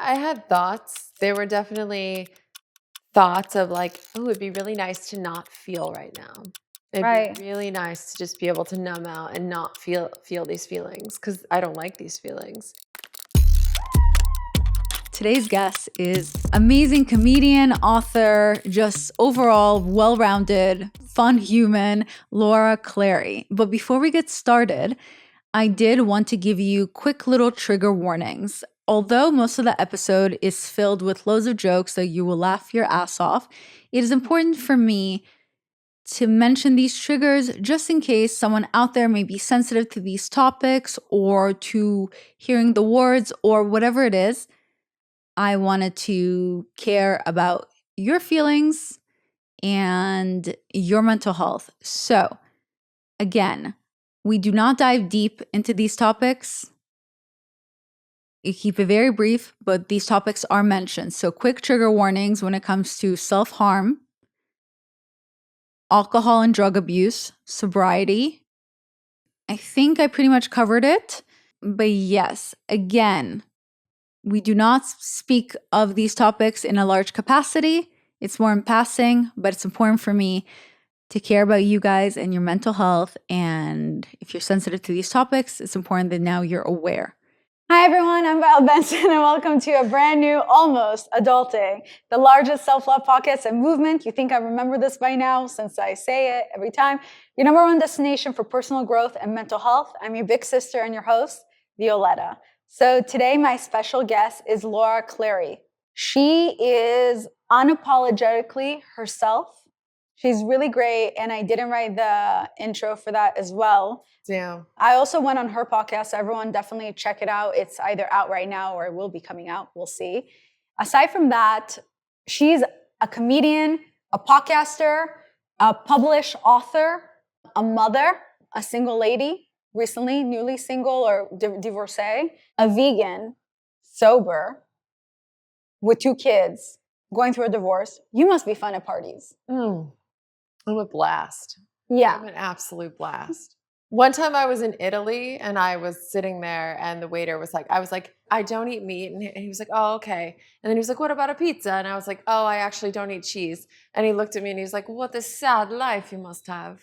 I had thoughts. There were definitely thoughts of like, oh, it'd be really nice to not feel right now. It'd be really nice to just be able to numb out and not feel these feelings because I don't like these feelings. Today's guest is amazing comedian, author, just overall well-rounded, fun human, Laura Clery. But before we get started, I did want to give you quick little trigger warnings. Although most of the episode is filled with loads of jokes that you will laugh your ass off, it is important for me to mention these triggers just in case someone out there may be sensitive to these topics or to hearing the words or whatever it is. I wanted to care about your feelings and your mental health. So, again, we do not dive deep into these topics. You keep it very brief, but these topics are mentioned. So, quick trigger warnings when it comes to self-harm, alcohol and drug abuse, sobriety. I think I pretty much covered it. But yes, again, we do not speak of these topics in a large capacity. It's more in passing, but it's important for me to care about you guys and your mental health. And if you're sensitive to these topics, it's important that now you're aware. Hi everyone, I'm Val Benson and welcome to a brand new Almost Adulting, the largest self-love podcast and movement. You think I remember this by now since I say it every time. Your number one destination for personal growth and mental health. I'm your big sister and your host, Violetta. So today my special guest is Laura Clery. She is unapologetically herself. She's really great, and I didn't write the intro for that as well. Damn. I also went on her podcast, so everyone definitely check it out. It's either out right now or it will be coming out. We'll see. Aside from that, she's a comedian, a podcaster, a published author, a mother, a single lady, recently, newly single or divorcee, a vegan, sober, with 2 kids, going through a divorce. You must be fun at parties. I'm a blast. Yeah. I'm an absolute blast. One time I was in Italy and I was sitting there and the waiter was like, I don't eat meat. And he was like, oh, okay. And then he was like, what about a pizza? And I was like, oh, I actually don't eat cheese. And he looked at me and he was like, what a sad life you must have.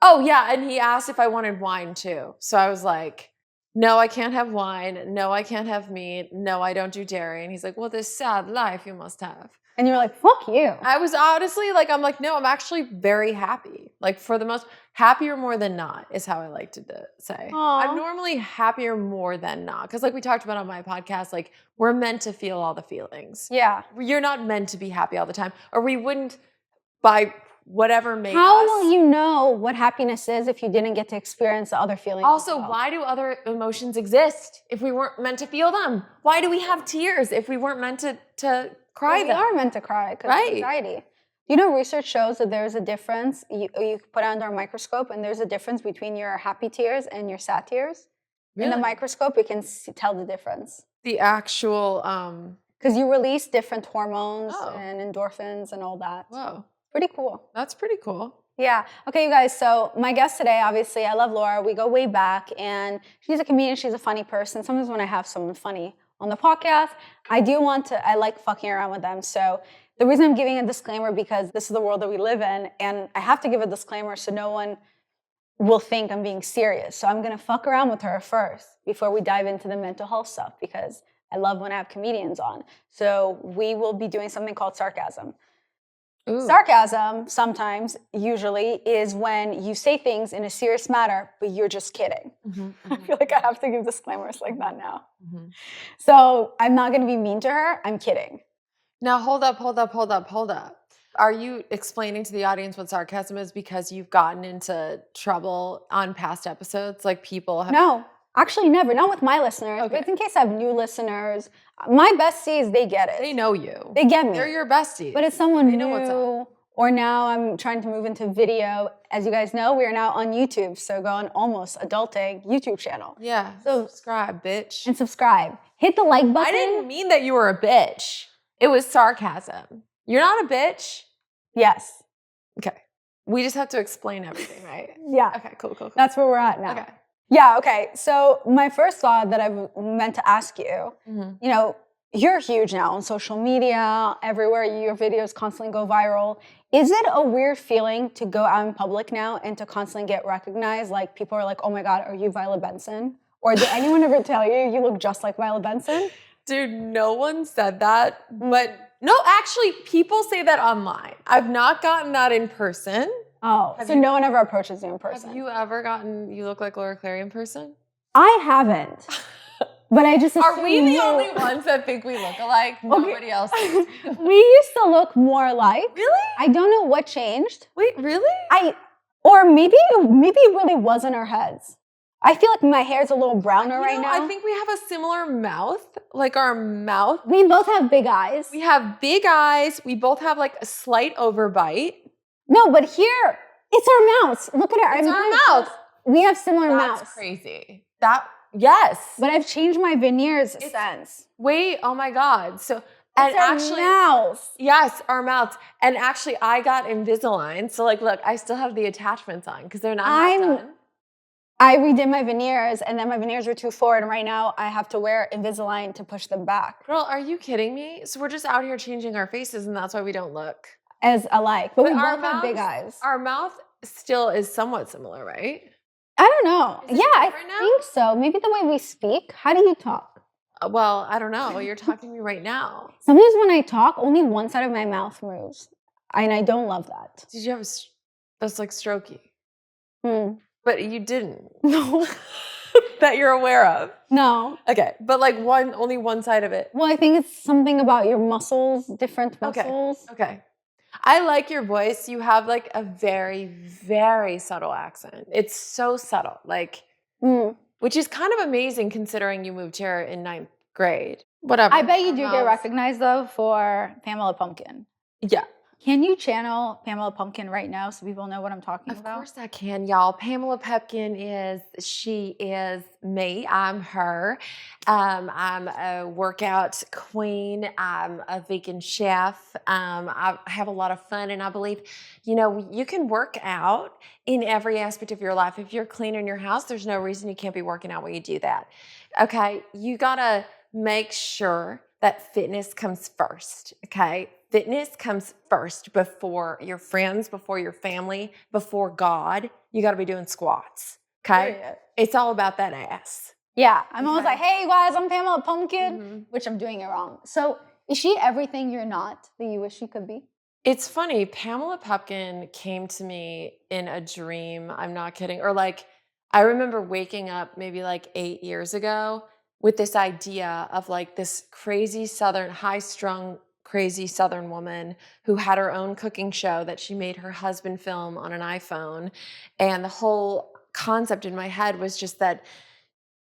Oh, yeah. And he asked if I wanted wine too. So I was like, no, I can't have wine. No, I can't have meat. No, I don't do dairy. And he's like, well, this sad life you must have. And you're like, fuck you. I was honestly like, I'm like, no, I'm actually very happy. Like for the most, happier more than not is how I like to say. Aww. I'm normally happier more than not. Because like we talked about on my podcast, like we're meant to feel all the feelings. Yeah. You're not meant to be happy all the time. Or we wouldn't, by whatever made How us. will you know what happiness is if you didn't get to experience the other feelings? Also, why do other emotions exist if we weren't meant to feel them? Why do we have tears if we weren't meant to cry them? We are meant to cry because of anxiety. You know, research shows that there's a difference. You put it under a microscope, and there's a difference between your happy tears and your sad tears. Really? In the microscope, we can tell the difference. The actual... Because you release different hormones and endorphins and all that. Whoa. Pretty cool. That's pretty cool. Yeah. Okay, you guys. So my guest today, obviously, I love Laura. We go way back, and she's a comedian. She's a funny person. Sometimes when I have someone funny on the podcast, I like fucking around with them. So the reason I'm giving a disclaimer, because this is the world that we live in, and I have to give a disclaimer so no one will think I'm being serious. So I'm going to fuck around with her first before we dive into the mental health stuff, because I love when I have comedians on. So we will be doing something called sarcasm. Ooh. Sarcasm, sometimes, usually, is when you say things in a serious manner, but you're just kidding. I feel like I have to give disclaimers like that now. So I'm not going to be mean to her. I'm kidding. Now, hold up. Are you explaining to the audience what sarcasm is because you've gotten into trouble on past episodes? Like people have... No. Actually, never. Not with my listeners. Okay. But in case I have new listeners, my besties, they get it. They know you. They get me. They're your besties. But it's someone new, or now I'm trying to move into video. As you guys know, we are now on YouTube. So go on Almost Adulting YouTube channel. Yeah. So subscribe, bitch. And subscribe. Hit the like button. I didn't mean that you were a bitch. It was sarcasm. You're not a bitch? Yes. Okay. We just have to explain everything, right? Yeah. Okay, cool. That's where we're at now. Okay. Yeah, okay. So my first thought that I meant to ask you, you know, you're huge now on social media, everywhere. Your videos constantly go viral. Is it a weird feeling to go out in public now and to constantly get recognized? Like people are like, oh my God, are you Violet Benson? Or did anyone ever tell you look just like Violet Benson? Dude, no one said that. But no, actually, people say that online. I've not gotten that in person. Oh, so no one ever approaches you in person. Have you ever gotten, you look like Laura Clery in person? I haven't. But I just Are we the only ones that think we look alike? Nobody else does. We used to look more alike. Really? I don't know what changed. Wait, really? Or maybe it really was in our heads. I feel like my hair's a little browner right now. I think we have a similar mouth. Like our mouth. We both have big eyes. We have big eyes. We both have like a slight overbite. No, but here, it's our mouths. Look at our mouth. We have similar mouths. That's crazy. Yes. But I've changed my veneers since. Wait, oh my God. So, and actually, mouths. Yes, our mouths. And actually, I got Invisalign. So like, look, I still have the attachments on because they're not done. I redid my veneers, and then my veneers were too forward, and right now I have to wear Invisalign to push them back. Girl, are you kidding me? So we're just out here changing our faces, and that's why we don't look as alike. But we both have big eyes. Our mouth still is somewhat similar, right? I don't know. Yeah, I think so. Maybe the way we speak. How do you talk? Well, I don't know. You're talking to me right now. Sometimes when I talk, only one side of my mouth moves, and I don't love that. Did you have that's like strokey? But you didn't. No. That you're aware of. No. Okay, but like only one side of it. Well, I think it's something about your muscles, different muscles. Okay. I like your voice. You have like a very, very subtle accent. It's so subtle, like, which is kind of amazing considering you moved here in 9th grade. Whatever. I bet you do get recognized though for Pamela Pumpkin. Yeah. Can you channel Pamela Pumpkin right now so people know what I'm talking about? Of course I can, y'all. Pamela Pumpkin she is me. I'm her. I'm a workout queen. I'm a vegan chef. I have a lot of fun, and I believe, you can work out in every aspect of your life. If you're cleaning your house, there's no reason you can't be working out while you do that. Okay? You gotta make sure that fitness comes first, okay? Fitness comes first before your friends, before your family, before God. You got to be doing squats, okay? Period. It's all about that ass. Yeah, I'm always like, hey guys, I'm Pamela Pumpkin, which I'm doing it wrong. So is she everything you're not that you wish she could be? It's funny, Pamela Pumpkin came to me in a dream, I'm not kidding, or like, I remember waking up maybe like 8 years ago with this idea of like this crazy Southern, high-strung, crazy Southern woman who had her own cooking show that she made her husband film on an iPhone. And the whole concept in my head was just that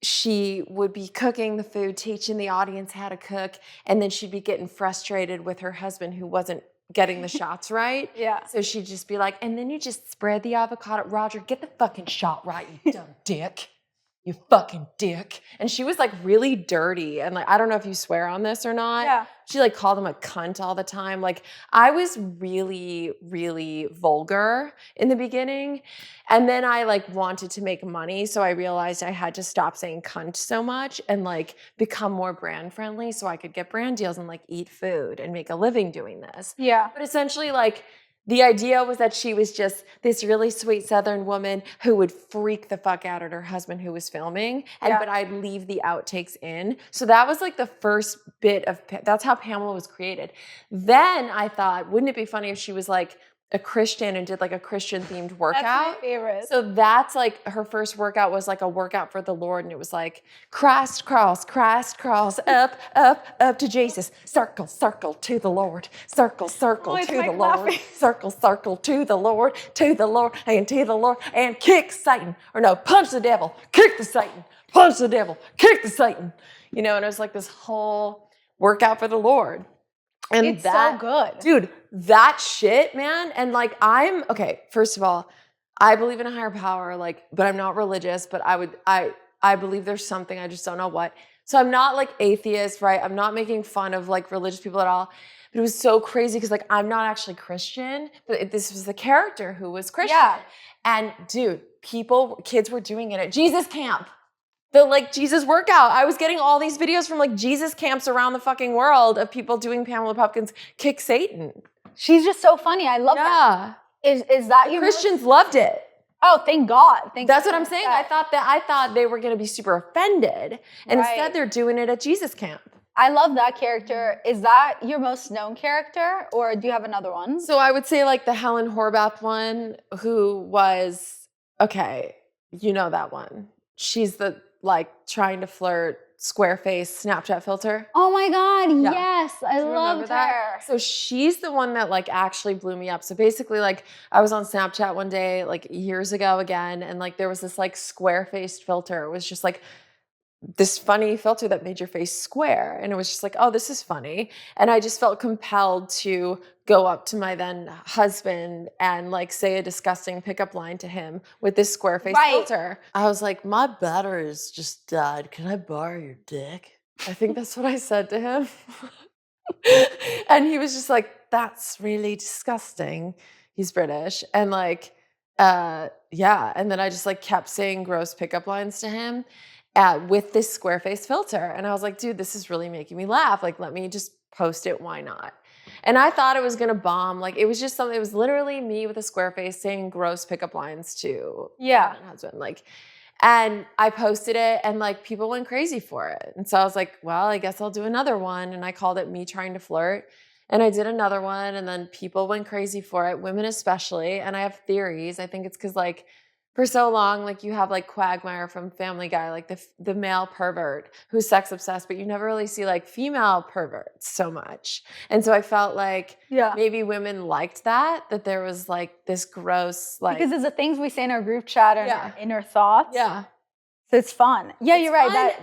she would be cooking the food, teaching the audience how to cook, and then she'd be getting frustrated with her husband who wasn't getting the shots right. Yeah. So she'd just be like, and then you just spread the avocado. Roger, get the fucking shot right, you dumb dick. You fucking dick. And she was like really dirty. And like, I don't know if you swear on this or not. Yeah. She like called him a cunt all the time. Like I was really, really vulgar in the beginning. And then I like wanted to make money. So I realized I had to stop saying cunt so much and like become more brand friendly so I could get brand deals and like eat food and make a living doing this. Yeah. But essentially like, the idea was that she was just this really sweet Southern woman who would freak the fuck out at her husband who was filming, but I'd leave the outtakes in. So that was like the first bit of, that's how Pamela was created. Then I thought, wouldn't it be funny if she was like a Christian and did like a Christian themed workout? That's my favorite. So that's like her first workout was like a workout for the Lord, and it was like Christ cross, up, up, up to Jesus, circle, circle to the Lord, circle, circle to the Lord, circle, circle to the Lord, and to the Lord, and kick Satan, or no, punch the devil, kick the Satan, punch the devil, kick the Satan, and it was like this whole workout for the Lord. And it's so good. Dude, that shit, man. And like, first of all, I believe in a higher power, like, but I'm not religious, but I believe there's something, I just don't know what. So I'm not like atheist, right? I'm not making fun of like religious people at all. But it was so crazy because like, I'm not actually Christian, but this was the character who was Christian. Yeah. And dude, kids were doing it at Jesus camp. the like Jesus workout. I was getting all these videos from like Jesus camps around the fucking world of people doing Pamela Pumpkin's Kick Satan. She's just so funny. I love her. Is that your Christians loved it. Oh, thank God. That's what I'm saying. I thought they were going to be super offended, and instead they're doing it at Jesus camp. I love that character. Is that your most known character, or do you have another one? So I would say like the Helen Horbath one, who was, okay, you know that one. She's the like trying to flirt, square face Snapchat filter. Oh my God, yes. I loved that? her. So she's the one that like actually blew me up. So basically like I was on Snapchat one day like years ago again, and like there was this like square faced filter. It was just like this funny filter that made your face square. And it was just like, oh, this is funny. And I just felt compelled to go up to my then husband and like say a disgusting pickup line to him with this square face filter. I was like, my battery's just died. Can I borrow your dick? I think that's what I said to him. And he was just like, that's really disgusting. He's British. And like, yeah. And then I just like kept saying gross pickup lines to him with this square face filter. And I was like, dude, this is really making me laugh. Like, let me just post it. Why not? And I thought it was going to bomb. Like, it was just something, it was literally me with a square face saying gross pickup lines to my husband. Like, and I posted it and like people went crazy for it. And so I was like, well, I guess I'll do another one. And I called it Me Trying to Flirt. And I did another one, and then people went crazy for it, women especially. And I have theories. I think it's because like for so long, like you have like Quagmire from Family Guy, like the male pervert who's sex obsessed, but you never really see like female perverts so much. And so I felt like maybe women liked that there was like this gross like because it's the things we say in our group chat and our inner thoughts. Yeah. So it's fun. Yeah, you're right.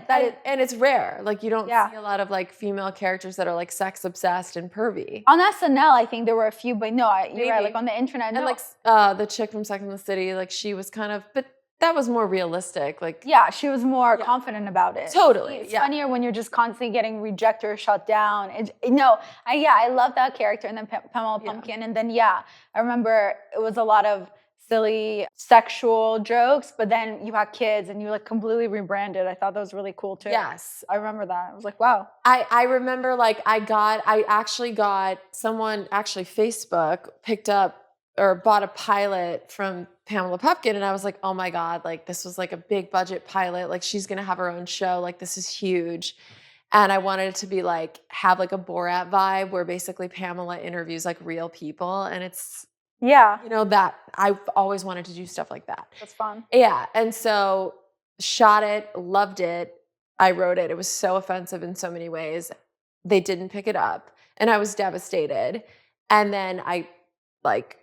And it's rare. Like you don't see a lot of like female characters that are like sex obsessed and pervy. On SNL, I think there were a few, but no, you're right. Like on the internet, and like the chick from Sex and the City, like she was kind of, but that was more realistic. Like she was more confident about it. Totally. It's funnier when you're just constantly getting rejected or shut down. I love that character, and then Pamela Pumpkin, and then I remember it was a lot of silly sexual jokes, but then you had kids and you like completely rebranded. I thought that was really cool too. Yes. I remember that. I was like, wow. I remember like I actually got someone, Facebook picked up or bought a pilot from Pamela Pumpkin, and I was like, oh my God, like this was like a big budget pilot. Like she's gonna have her own show. Like this is huge. And I wanted it to be like, have like a Borat vibe where basically Pamela interviews like real people, and it's that I've always wanted to do stuff like that. That's fun. Yeah. And so shot it, loved it. I wrote it. It was so offensive in so many ways. They didn't pick it up, and I was devastated. And then I like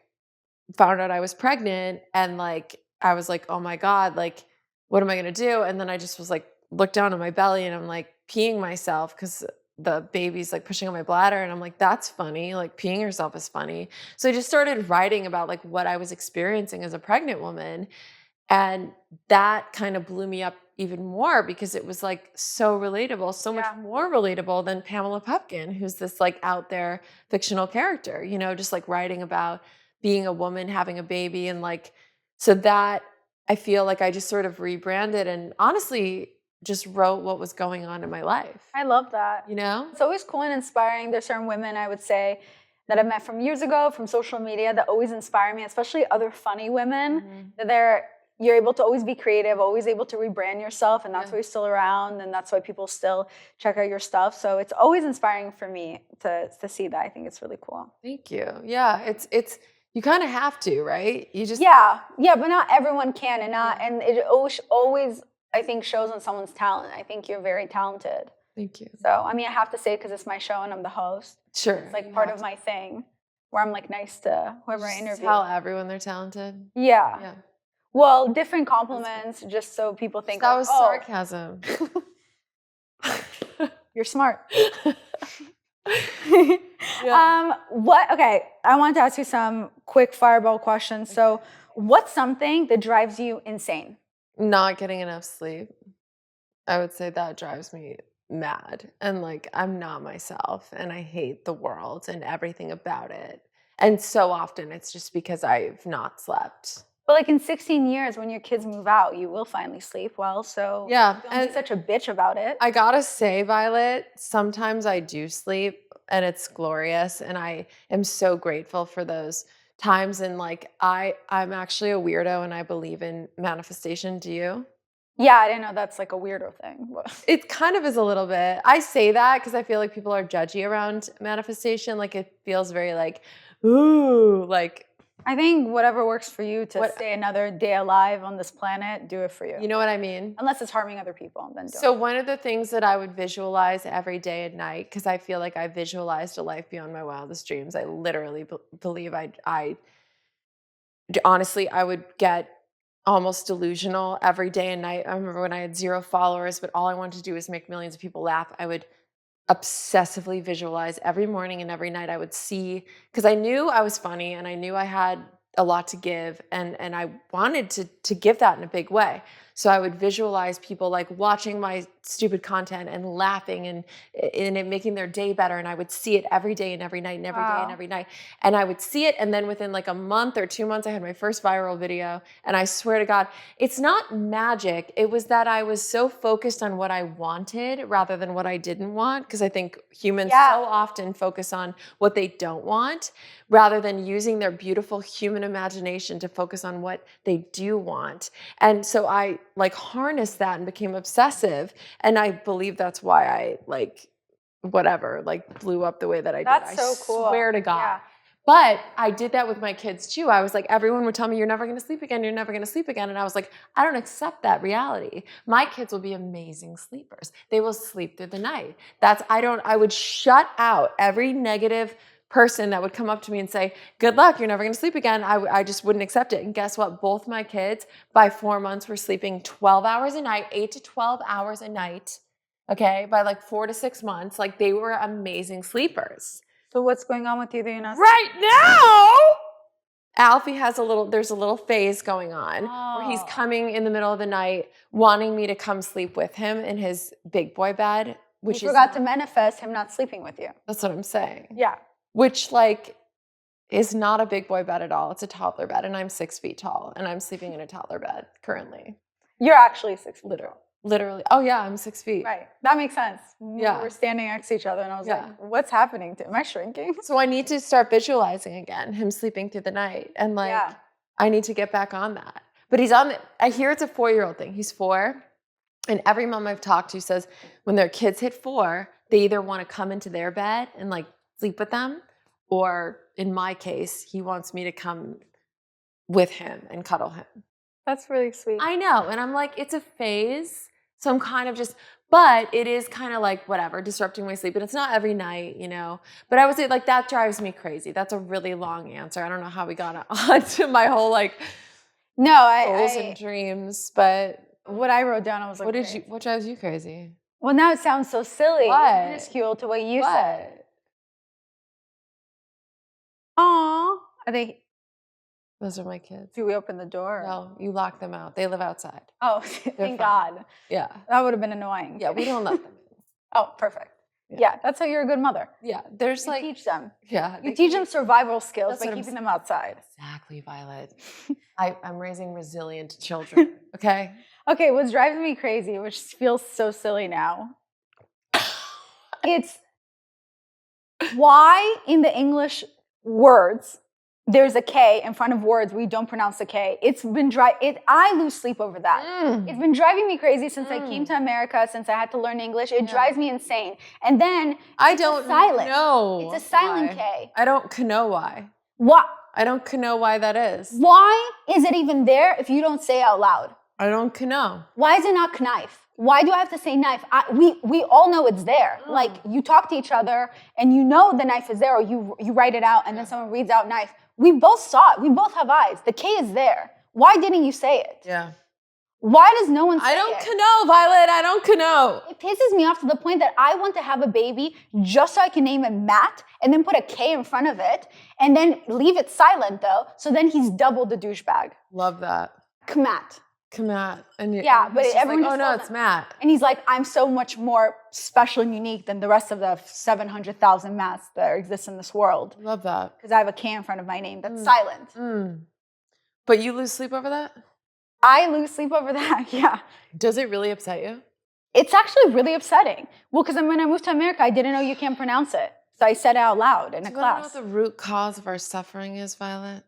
found out I was pregnant, and like I was like, oh my God, like what am I going to do? And then I just was like, looked down on my belly, and I'm like peeing myself because the baby's like pushing on my bladder, and I'm like, that's funny. Like peeing yourself is funny. So I just started writing about like what I was experiencing as a pregnant woman. And that kind of blew me up even more because it was like so relatable, so much more relatable than Pamela Pumpkin, who's this like out there fictional character, just like writing about being a woman, having a baby. And like, so that I feel like I just sort of rebranded and honestly just wrote what was going on in my life. I love that. It's always cool and inspiring. There's certain women, I would say, that I've met from years ago from social media that always inspire me, especially other funny women, that you're able to always be creative, always able to rebrand yourself, and that's why you're still around, and that's why people still check out your stuff. So it's always inspiring for me to see that. I think it's really cool. Thank you. Yeah, it's you kind of have to, right? You just but not everyone can, and it always I think shows on someone's talent. I think you're very talented. Thank you. So I mean, I have to say because it's my show and I'm the host. Sure, it's like part of my thing where I'm like nice to whoever I interview. Tell everyone they're talented. Yeah. Well, different compliments, just so people think that was sarcasm. You're smart. Okay, I want to ask you some quick fireball questions. So, what's something that drives you insane? Not getting enough sleep. I would say that drives me mad. And like, I'm not myself, and I hate the world and everything about it. And so often it's just because I've not slept. But like in 16 years, when your kids move out, you will finally sleep well. So Yeah, don't be such a bitch about it. I gotta say, Violet, sometimes I do sleep and it's glorious, and I am so grateful for those times. And like I'm actually a weirdo and I believe in manifestation. Do you? Yeah, I didn't know that's like a weirdo thing. It kind of is a little bit. I say that because I feel like people are judgy around manifestation. Like it feels very like, ooh, like I think whatever works for you to What- stay another day alive on this planet, do it for you. you know what I mean? Unless it's harming other people, then don't. So one of the things that I would visualize every day and night, because I feel like I visualized a life beyond my wildest dreams. I literally believe honestly, I would get almost delusional every day and night. I remember when I had 0 followers, but all I wanted to do was make millions of people laugh. I would obsessively visualize every morning and every night. I would see, because I knew I was funny and I knew I had a lot to give, and I wanted to give that in a big way. So I would visualize people like watching my stupid content and laughing and it making their day better. And I would see it every day and every night and every day and every night. And I would see it. And then within like a month or 2 months, I had my first viral video. And I swear to God, it's not magic. It was that I was so focused on what I wanted rather than what I didn't want. Because I think humans so often focus on what they don't want rather than using their beautiful human imagination to focus on what they do want. And so I like harnessed that and became obsessive. And I believe that's why I like blew up the way that I did. That's so cool. I swear to God. Yeah. But I did that with my kids too. I was like, everyone would tell me, you're never going to sleep again. You're never going to sleep again. And I was like, I don't accept that reality. My kids will be amazing sleepers. They will sleep through the night. I would shut out every negative person that would come up to me and say, good luck, you're never going to sleep again. I just wouldn't accept it. And guess what? Both my kids by 4 months were sleeping 12 hours a night, 8 to 12 hours a night. Okay. By like 4 to 6 months, like they were amazing sleepers. So what's going on with you that you're not Right now, Alfie has there's a little phase going on where he's coming in the middle of the night wanting me to come sleep with him in his big boy bed. Which you forgot to manifest him not sleeping with you. That's what I'm saying. Yeah. Which like is not a big boy bed at all. It's a toddler bed and I'm 6 feet tall and I'm sleeping in a toddler bed currently. You're actually 6 feet tall. Literally. Oh yeah, I'm 6 feet. Right. That makes sense. Yeah. We were standing next to each other and I was like, what's happening? Am I shrinking? So I need to start visualizing again, him sleeping through the night. And like, I need to get back on that. But I hear it's a 4-year-old thing. He's 4. And every mom I've talked to says when their kids hit 4, they either want to come into their bed and like sleep with them, or in my case, he wants me to come with him and cuddle him. That's really sweet. I know. And I'm like, it's a phase. So I'm kind of but it is kind of like whatever, disrupting my sleep. And it's not every night, you know. But I would say like that drives me crazy. That's a really long answer. I don't know how we got onto my whole like goals and dreams. But what I wrote down, I was like, what drives you crazy? Well, now it sounds so silly. What? Minuscule to what you said. Aw. Are they? Those are my kids. Do we open the door? No, you lock them out. They live outside. Oh, thank God. Yeah. That would have been annoying. Yeah, we don't let them in. Oh, perfect. Yeah, that's how you're a good mother. Yeah, there's you teach them. Yeah. You teach them survival skills by keeping them outside. Exactly, Violet. I'm raising resilient children, okay? Okay, what's driving me crazy, which feels so silly now, it's why in the English words there's a K in front of words we don't pronounce the K. I lose sleep over that. It's been driving me crazy since I came to America, since I had to learn English. It drives me insane. And then I don't know. It's a silent K. I don't know why. What? I don't know why that is. Why is it even there if you don't say it out loud? I don't know. Why is it not knife? Why do I have to say knife? We all know it's there. Like you talk to each other and you know the knife is there, or you write it out and then someone reads out knife. We both saw it. We both have eyes. The K is there. Why didn't you say it? Yeah. Why does no one say it? I don't know, Violet. I don't know. It pisses me off to the point that I want to have a baby just so I can name him Matt and then put a K in front of it and then leave it silent though. So then he's double the douchebag. Love that. Kmat. Matt. And but everyone like, oh no, it's Matt. And he's like, I'm so much more special and unique than the rest of the 700,000 Matts that exist in this world. Love that. Because I have a K in front of my name that's silent. But you lose sleep over that? I lose sleep over that, yeah. Does it really upset you? It's actually really upsetting. Well, because when I moved to America, I didn't know you can't pronounce it. So I said it out loud in a Do you want to know class. what the root cause of our suffering is, Violet?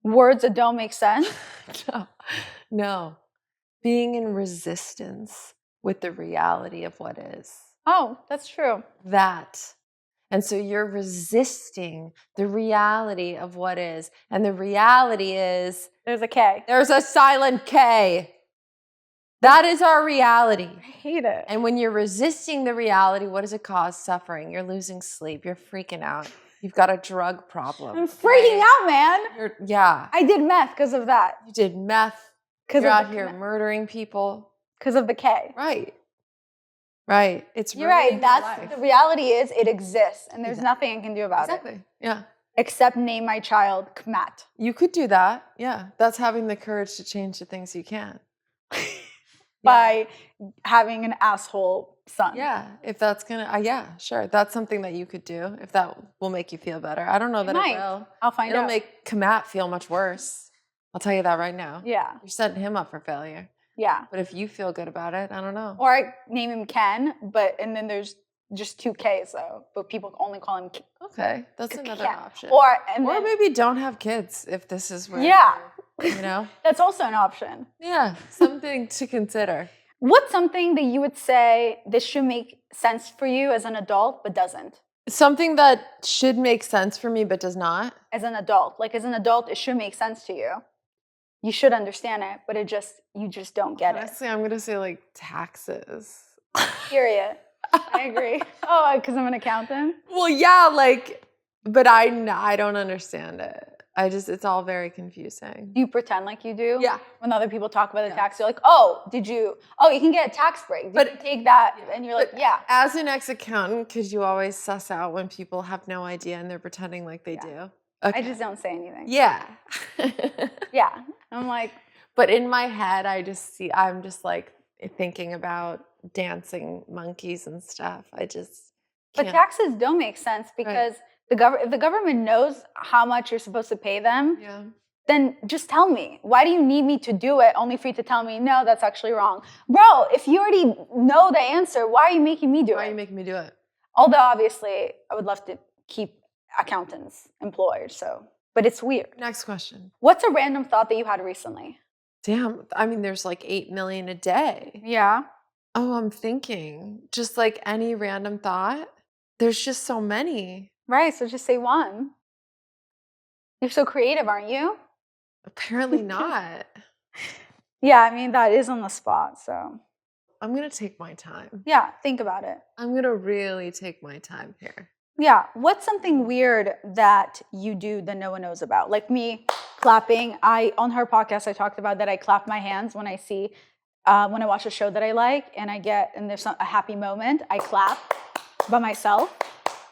Words that don't make sense. No. Being in resistance with the reality of what is. Oh, that's true. That. And so you're resisting the reality of what is. And the reality is There's a K. there's a silent K. That is our reality. I hate it. And when you're resisting the reality, what does it cause? Suffering. You're losing sleep. You're freaking out. You've got a drug problem. I'm freaking out, man. Yeah. I did meth because of that. You did meth. You're out here murdering people. Because of the K. Right. Right. It's You're right. ruining your That's life. the reality is it exists and there's nothing I can do about it. Exactly. Yeah. Except name my child Kmat. You could do that. Yeah. That's having the courage to change the things you can. By having an asshole son. Yeah. If that's going to, yeah, sure. That's something that you could do if that will make you feel better. I don't know that it will. I'll find out. It'll make Kamat feel much worse. I'll tell you that right now. Yeah. You're setting him up for failure. Yeah. But if you feel good about it, I don't know. Or I name him Ken, and then there's just 2 Ks though, but people only call him Ken. Okay. That's another option. Or maybe don't have kids if this is where you know? That's also an option. Yeah. Something to consider. What's something that you would say this should make sense for you as an adult, but doesn't? Something that should make sense for me, but does not? As an adult. Like as an adult, it should make sense to you. You should understand it, but you just don't get Honestly, I'm going to say like taxes. Period. I agree. Oh, because I'm an accountant? Well, yeah, but I don't understand it. It's all very confusing. Do you pretend like you do? Yeah. When other people talk about the tax, you're like, you can get a tax break. Did you take that? And you're like, yeah. As an ex-accountant, could you always suss out when people have no idea and they're pretending like they do? Okay. I just don't say anything. Yeah. Yeah. I'm like. But in my head, I'm just like thinking about dancing monkeys and stuff. I just can't. But taxes don't make sense because if the government knows how much you're supposed to pay them, then just tell me. Why do you need me to do it only for you to tell me, no, that's actually wrong? Bro, if you already know the answer, why are you making me do it? Why are you making me do it? Although, obviously, I would love to keep accountants employed, but it's weird. Next question. What's a random thought that you had recently? Damn, I mean, there's like 8 million a day. Yeah. Oh, I'm thinking. Just like any random thought. There's just so many. Right, so just say one. You're so creative, aren't you? Apparently not. Yeah, I mean, that is on the spot, so. I'm going to take my time. Yeah, think about it. I'm going to really take my time here. Yeah, what's something weird that you do that no one knows about? Like me clapping. On her podcast, I talked about that I clap my hands when I watch a show that I like and there's a happy moment, I clap by myself.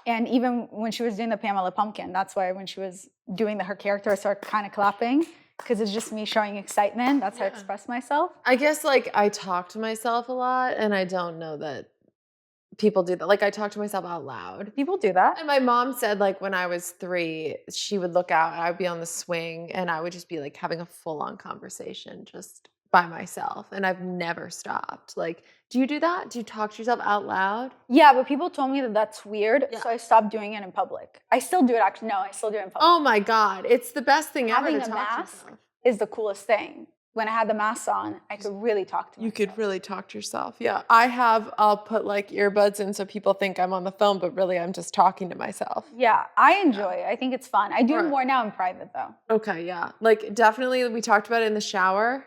And even when she was doing the Pamela Pumpkin, that's why when she was doing her character, I started kind of clapping because it's just me showing excitement. That's how I express myself. I guess I talk to myself a lot and I don't know that people do that. Like I talk to myself out loud. People do that. And my mom said when I was 3, she would look out and I would be on the swing and I would just be having a full-on conversation just by myself. And I've never stopped. Do you do that? Do you talk to yourself out loud? Yeah, but people told me that that's weird. Yeah. So I stopped doing it in public. I still do it actually. No, I still do it in public. Oh my God. It's the best thing ever to talk to mask yourself. Is the coolest thing. When I had the mask on, I could really talk to myself. You could really talk to yourself. Yeah. I'll put earbuds in so people think I'm on the phone, but really I'm just talking to myself. Yeah, I enjoy it. I think it's fun. I do it more now in private though. Okay, yeah. Definitely we talked about it in the shower.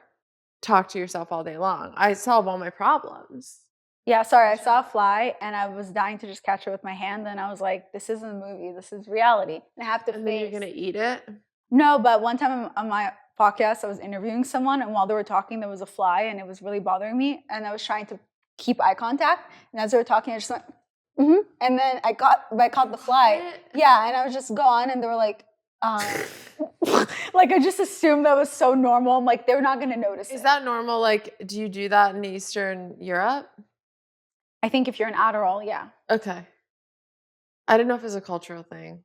Talk to yourself all day long. I solve all my problems. Yeah, sorry, I saw a fly and I was dying to just catch it with my hand. And I was like, this isn't a movie, this is reality. And I have to And then you're going to eat it? No, but one time on my podcast, I was interviewing someone and while they were talking, there was a fly and it was really bothering me. And I was trying to keep eye contact. And as they were talking, I just went, and then I caught the fly. What? Yeah, and I was just gone and they were like, I just assumed that was so normal. I'm like, they're not going to notice it. Is that normal? Do you do that in Eastern Europe? I think if you're an Adderall, yeah. Okay. I didn't know if it was a cultural thing.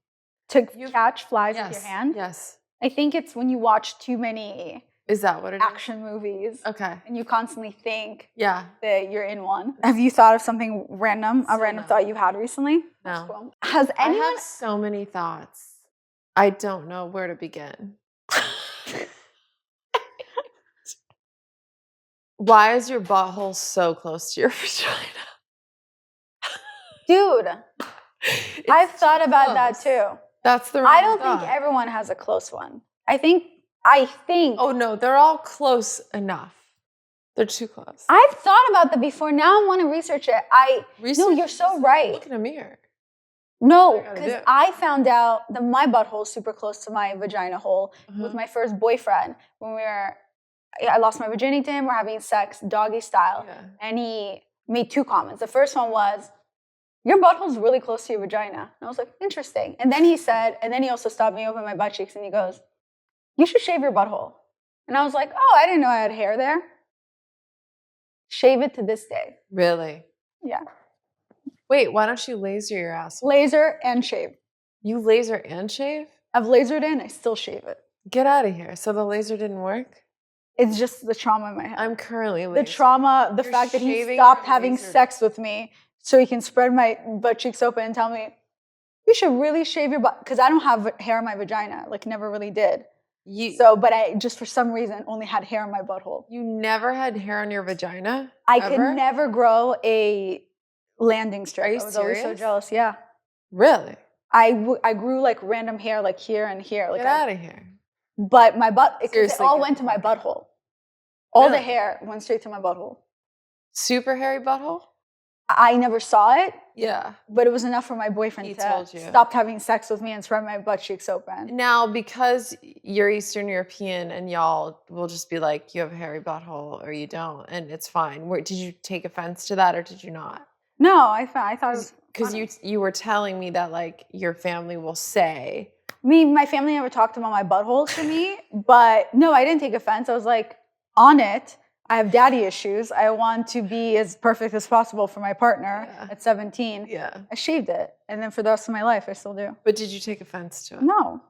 To catch flies with your hand? Yes. I think it's when you watch too many Is that what it is? action movies Okay. and you constantly think Yeah. that you're in one. Have you thought of something random, a Still random no. thought you had recently? No. Cool. Has anyone... I have so many thoughts. I don't know where to begin. Why is your butthole so close to your vagina? Dude, I've thought about that too. That's the I don't think everyone has a close one. I think. Oh no, they're all close enough. They're too close. I've thought about that before. Now I want to research it. No, you're so right. Look in a mirror. No, because I found out that my butthole is super close to my vagina hole with my first boyfriend when I lost my virginity to him. We're having sex doggy style, and he made 2 comments. The first one was, "Your butthole's really close to your vagina." And I was like, interesting. And then he said, and then he also stopped me over my butt cheeks, and he goes, "You should shave your butthole." And I was like, oh, I didn't know I had hair there. Shave it to this day. Really? Yeah. Wait, why don't you laser your asshole? Laser and shave. You laser and shave? I've lasered in, I still shave it. Get out of here. So the laser didn't work? It's just the trauma in my head. I'm currently lasering. The trauma, the fact that he stopped having sex with me so he can spread my butt cheeks open and tell me, you should really shave your butt. Because I don't have hair in my vagina, like never really did. But I just for some reason only had hair in my butthole. You never had hair on your vagina? I could never grow a landing strip. Are you I was serious? always so jealous. Yeah. Really? I grew like random hair like here and here. Like Get out of here. But my butt, it all went to my butthole. All the hair went straight to my butthole. Super hairy butthole? I never saw it. Yeah. But it was enough for my boyfriend to stop having sex with me and spread my butt cheeks open. Now, because you're Eastern European and y'all will just be like, you have a hairy butthole or you don't, and it's fine. Did you take offense to that or did you not? No, I thought it was because you were telling me that like your family will say. My family never talked about my butthole to me, but no, I didn't take offense. I was like, on it. I have daddy issues. I want to be as perfect as possible for my partner at 17. Yeah. I shaved it. And then for the rest of my life, I still do. But did you take offense to it? No.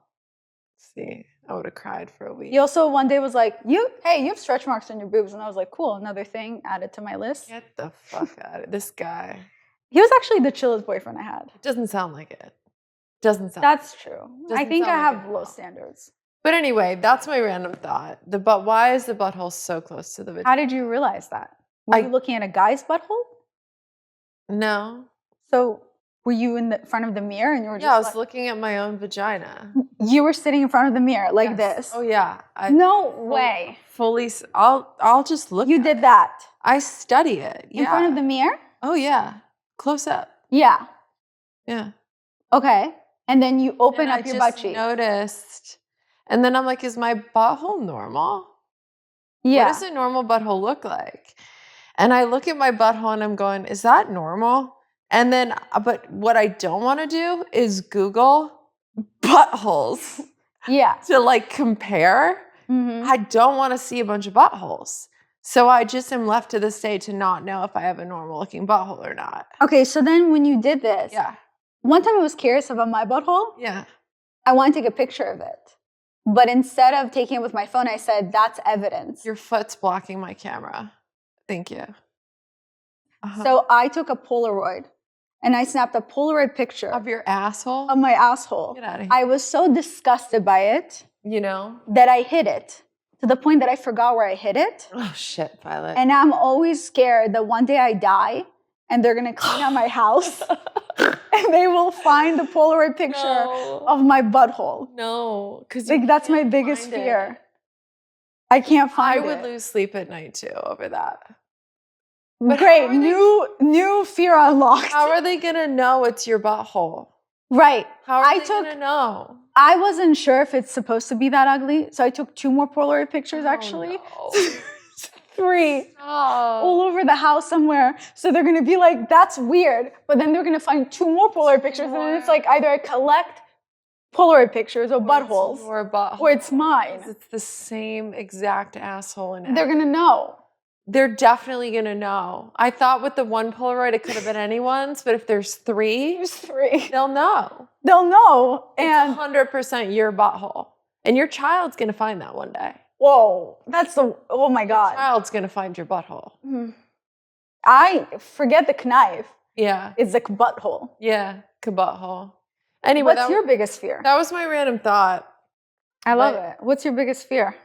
See, I would have cried for a week. He also one day was like, you have stretch marks on your boobs. And I was like, cool, another thing added to my list. Get the fuck out of it. This guy. He was actually the chillest boyfriend I had. It doesn't sound like it. Doesn't sound That's true. I think I have low standards. But anyway, that's my random thought. Why is the butthole so close to the vagina? How did you realize that? Were you looking at a guy's butthole? No. So were you in the front of the mirror and you were just I was looking at my own vagina. You were sitting in front of the mirror like this? Oh yeah. No way. I'll just look. You did that. I study it. In front of the mirror? Oh yeah. Close up. Yeah. Yeah. Okay. And then you open up your butt cheek. Noticed. And then I'm like, is my butthole normal? Yeah. What does a normal butthole look like? And I look at my butthole and I'm going, is that normal? And then, but what I don't want to do is Google buttholes. Yeah. To like compare. Mm-hmm. I don't want to see a bunch of buttholes. So I just am left to this day to not know if I have a normal looking butthole or not. Okay, so then when you did this, one time I was curious about my butthole. Yeah. I wanted to take a picture of it. But instead of taking it with my phone, I said, that's evidence. Your foot's blocking my camera. Thank you. So I took a Polaroid and I snapped a Polaroid picture. Of your asshole? Of my asshole. Get out of here. I was so disgusted by it. That I hid it. To the point that I forgot where I hid it. Oh shit, Violet. And I'm always scared that one day I die and they're gonna clean out my house and they will find the Polaroid picture of my butthole. No, because like that's my biggest fear. I can't find it. I would lose sleep at night too over that. But great, new fear unlocked. How are they gonna know it's your butthole? Right. How are they gonna know? I wasn't sure if it's supposed to be that ugly, so I took 2 more Polaroid pictures actually. No. 3 all over the house somewhere. So they're gonna be like, that's weird. But then they're gonna find 2 more Polaroid pictures, and then it's like either I collect Polaroid pictures or buttholes, or it's mine. It's the same exact asshole in it. They're gonna know. They're definitely gonna know. I thought with the 1 Polaroid it could have been anyone's, but if there's 3, they'll know. They'll know. And it's 100% your butthole. And your child's going to find that one day. Whoa, oh my Your God. child's going to find your butthole. I forget the knife. Yeah. It's the butthole. Yeah. Butthole. Anyway, What's your biggest fear? that was my random thought. I love it. What's your biggest fear?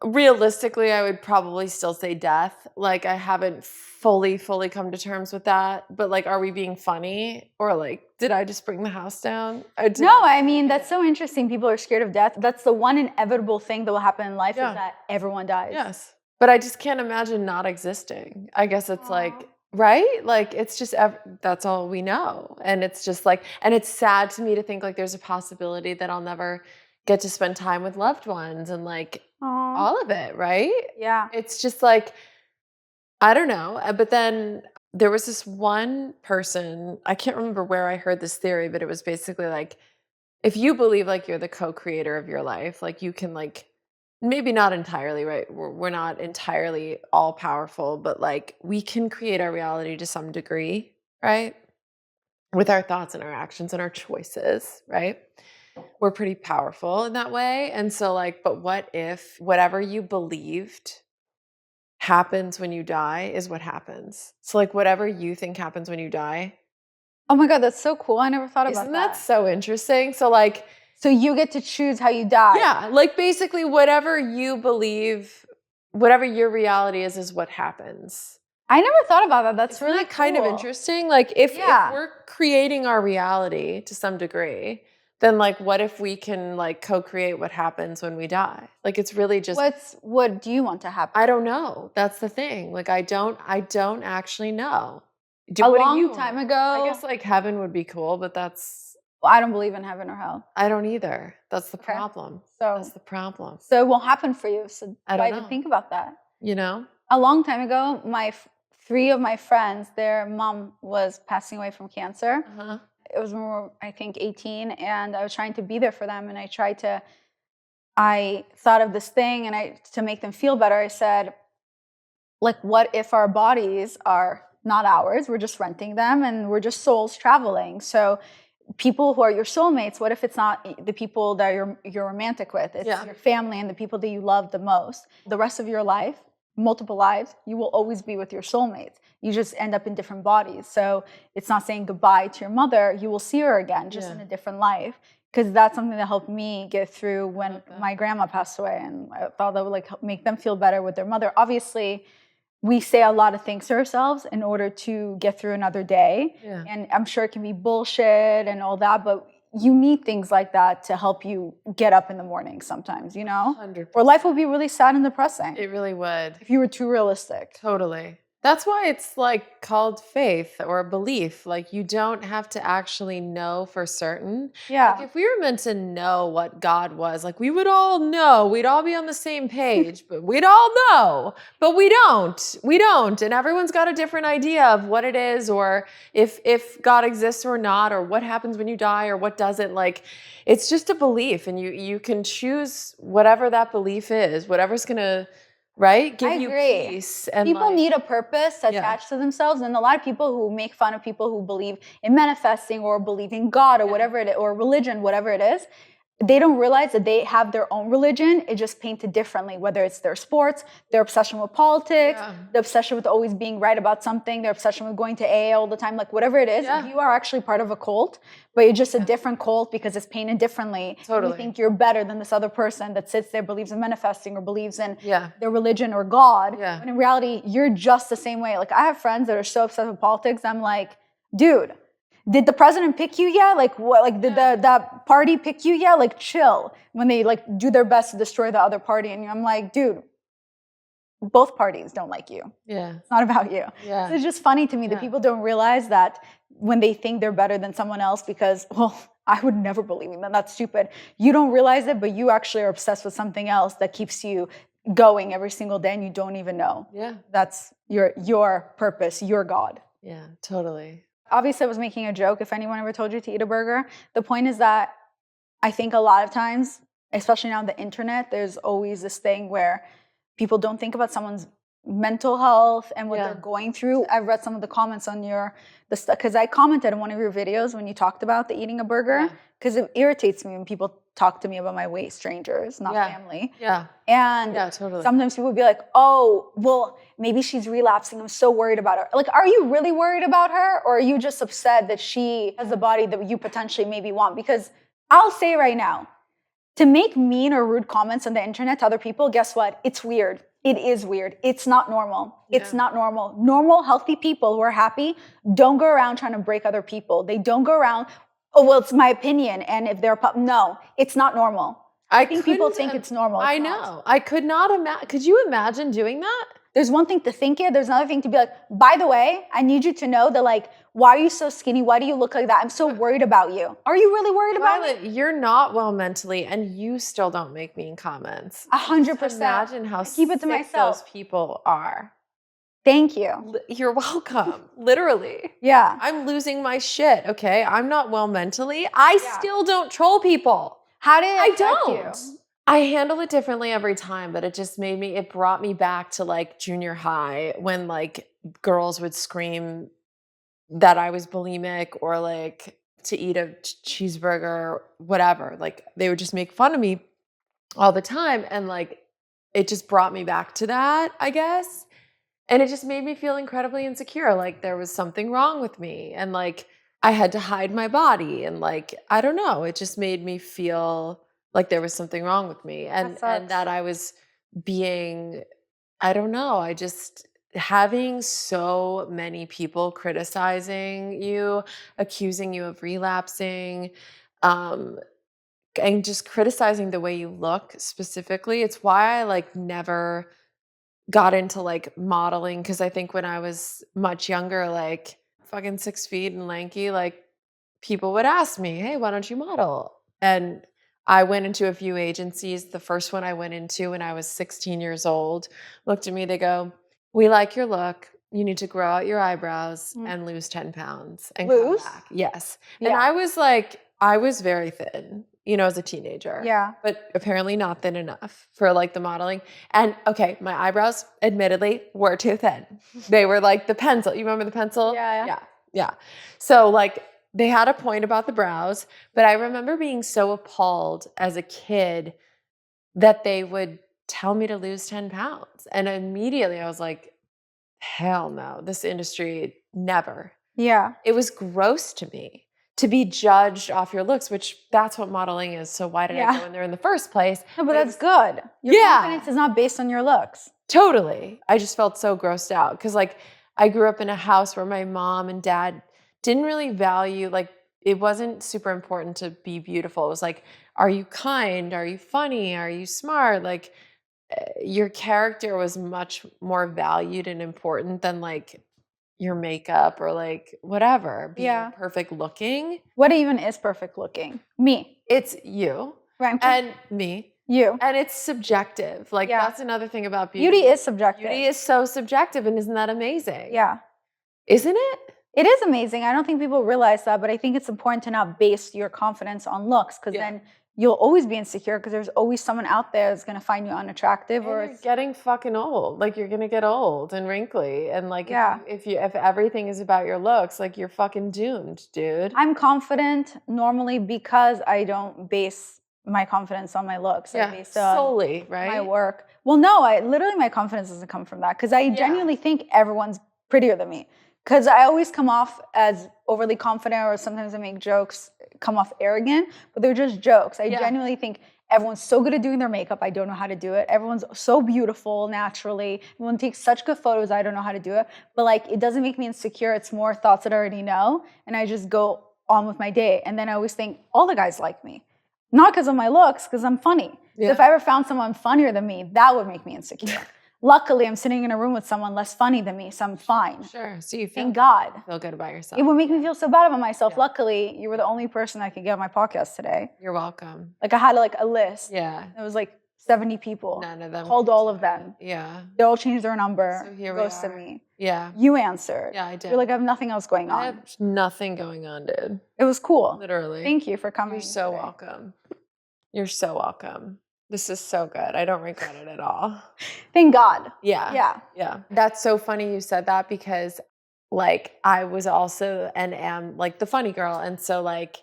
Realistically, I would probably still say death. Like, I haven't fully come to terms with that. But like, are we being funny? Or like, did I just bring the house down? No, I mean, that's so interesting. People are scared of death. That's the one inevitable thing that will happen in life is that everyone dies. Yes. But I just can't imagine not existing. I guess it's like, right? Like, it's just, that's all we know. And it's just like, and it's sad to me to think like there's a possibility that I'll never get to spend time with loved ones and like all of it, right? Yeah. It's just like, I don't know. But then there was this one person, I can't remember where I heard this theory, but it was basically like, if you believe like you're the co-creator of your life, like you can like, maybe not entirely, right? We're not entirely all powerful, but like we can create our reality to some degree, right? With our thoughts and our actions and our choices, right? We're pretty powerful in that way. And so like, but what if whatever you believed happens when you die is what happens? So like whatever you think happens when you die. Oh my God, that's so cool. I never thought about that. Isn't that so interesting? So like, so you get to choose how you die. yeah, like basically whatever you believe, whatever your reality is what happens. I never thought about that. That's really kind of cool. interesting. Like if we're creating our reality to some degree, then like what if we can like co-create what happens when we die? Like it's really just what do you want to happen? I don't know. That's the thing. Like I don't actually know. A long time ago. I guess like heaven would be cool, but that's I don't believe in heaven or hell. I don't either. That's the problem. So that's the problem. So it won't happen for you. So I don't know. even think about that. You know? A long time ago, three of my friends, their mom was passing away from cancer. It was when we were, I think, 18, and I was trying to be there for them, and I thought of this thing, and to make them feel better, I said, like, what if our bodies are not ours, we're just renting them, and we're just souls traveling? So people who are your soulmates, what if it's not the people that you're romantic with? It's your family and the people that you love the most. The rest of your life, multiple lives, you will always be with your soulmates. You just end up in different bodies. So it's not saying goodbye to your mother. You will see her again, just in a different life. Because that's something that helped me get through when my grandma passed away. And I thought that would like help make them feel better with their mother. Obviously, we say a lot of things to ourselves in order to get through another day. Yeah. And I'm sure it can be bullshit and all that, but you need things like that to help you get up in the morning sometimes, you know? 100%. Or life would be really sad and depressing. It really would. If you were too realistic. Totally. That's why it's like called faith or belief. Like you don't have to actually know for certain. Yeah. Like if we were meant to know what God was, like we would all know, we'd all be on the same page, but we'd all know, but we don't. We don't. And everyone's got a different idea of what it is or if God exists or not, or what happens when you die or what doesn't. Like it's just a belief, and you can choose whatever that belief is, whatever's gonna give you peace. And people need a purpose attached to themselves, and a lot of people who make fun of people who believe in manifesting or believe in God or whatever it is, or religion, whatever it is, they don't realize that they have their own religion. It's just painted differently, whether it's their sports, their obsession with politics, the obsession with always being right about something, their obsession with going to AA all the time, like whatever it is, you are actually part of a cult, but you're just a different cult because it's painted differently. Totally. You think you're better than this other person that sits there, believes in manifesting or believes in their religion or God. When in reality, you're just the same way. Like I have friends that are so obsessed with politics. I'm like, dude, did the president pick you yet? Like what? Like did that party pick you yet? Like chill. When they like do their best to destroy the other party, and I'm like, dude, both parties don't like you. Yeah, it's not about you. Yeah, so it's just funny to me that people don't realize that when they think they're better than someone else because, well, I would never believe in that. That's stupid. You don't realize it, but you actually are obsessed with something else that keeps you going every single day, and you don't even know. Yeah, that's your purpose, your God. Yeah, totally. Obviously, I was making a joke. If anyone ever told you to eat a burger, the point is that I think a lot of times, especially now on the internet, there's always this thing where people don't think about someone's mental health and what they're going through. I've read some of the comments on because I commented on one of your videos when you talked about the eating a burger, because it irritates me when people talk to me about my weight, strangers, not family. Yeah. And Yeah, totally. sometimes people would be like, oh, well, maybe she's relapsing. I'm so worried about her. Like, are you really worried about her? Or are you just upset that she has the body that you potentially maybe want? Because I'll say right now, to make mean or rude comments on the internet to other people, guess what? It's weird. It is weird. It's not normal. It's not normal. Normal, healthy people who are happy don't go around trying to break other people. They don't go around, oh, well, it's my opinion. And if they're, no, it's not normal. I think people think it's normal. It's I know. not. I could not imagine. Could you imagine doing that? There's one thing to think it. There's another thing to be like, by the way, I need you to know that, like, why are you so skinny? Why do you look like that? I'm so worried about you. Are you really worried about me? You're not well mentally, and you still don't make mean comments. 100%. Imagine how keep it to sick myself. those people are. Thank you. You're welcome. Literally. Yeah. I'm losing my shit, okay? I'm not well mentally. I still don't troll people. How did it affect don't. you? I handle it differently every time, but it brought me back to like junior high when like girls would scream that I was bulimic or like to eat a cheeseburger or whatever. Like they would just make fun of me all the time. And like, it just brought me back to that, I guess. And it just made me feel incredibly insecure. Like there was something wrong with me and like I had to hide my body. And like, I don't know, it just made me feel like there was something wrong with me and that I was being, I don't know, I just having so many people criticizing you, accusing you of relapsing, and just criticizing the way you look specifically. It's why I like never got into like modeling because I think when I was much younger, like fucking 6 feet and lanky, like people would ask me, hey, why don't you model? And I went into a few agencies. The first one I went into when I was 16 years old looked at me, they go, we like your look. You need to grow out your eyebrows and lose 10 pounds and come back. Yes. Yeah. And I was like, I was very thin, you know, as a teenager. Yeah. But apparently not thin enough for like the modeling. And okay, my eyebrows admittedly were too thin. They were like the pencil. You remember the pencil? Yeah. So like they had a point about the brows, but I remember being so appalled as a kid that they would tell me to lose 10 pounds. And immediately I was like, hell no, this industry, never. Yeah. It was gross to me to be judged off your looks, which that's what modeling is. So why did I go in there in the first place? No, but that's good. Your confidence is not based on your looks. Totally. I just felt so grossed out because like I grew up in a house where my mom and dad didn't really value, like it wasn't super important to be beautiful. It was like, are you kind? Are you funny? Are you smart? Like your character was much more valued and important than like your makeup or like whatever, being perfect looking. What even is perfect looking? Me. It's you. Right. And me. You. And it's subjective. Like that's another thing about beauty. Beauty is subjective. Beauty is so subjective, and isn't that amazing? Yeah. Isn't it? It is amazing. I don't think people realize that, but I think it's important to not base your confidence on looks because then you'll always be insecure because there's always someone out there that's going to find you unattractive or you're getting fucking old. Like you're going to get old and wrinkly. And like if everything is about your looks, like you're fucking doomed, dude. I'm confident normally because I don't base my confidence on my looks. I base solely, right? My work. Well, no, literally my confidence doesn't come from that because I genuinely think everyone's prettier than me. Because I always come off as overly confident or sometimes I make jokes, come off arrogant, but they're just jokes. I genuinely think everyone's so good at doing their makeup, I don't know how to do it. Everyone's so beautiful naturally. Everyone takes such good photos, I don't know how to do it. But like, it doesn't make me insecure. It's more thoughts that I already know. And I just go on with my day. And then I always think all the guys like me. Not because of my looks, because I'm funny. So if I ever found someone funnier than me, that would make me insecure. Luckily, I'm sitting in a room with someone less funny than me, so I'm fine. Sure. So you feel, thank God. Feel good about yourself. It would make me feel so bad about myself. Luckily, you were the only person I could get on my podcast today. You're welcome. Like I had like a list. Yeah. It was like 70 people. None of them. Called all of them. Yeah. They all changed their number. So here ghosted me. Yeah. You answered. Yeah, I did. You're like, I have nothing else going on. I have nothing going on, dude. It was cool. Literally. Thank you for coming. You're so welcome. You're so welcome. This is so good. I don't regret it at all. Thank God. Yeah. That's so funny you said that because like I was also and am like the funny girl. And so like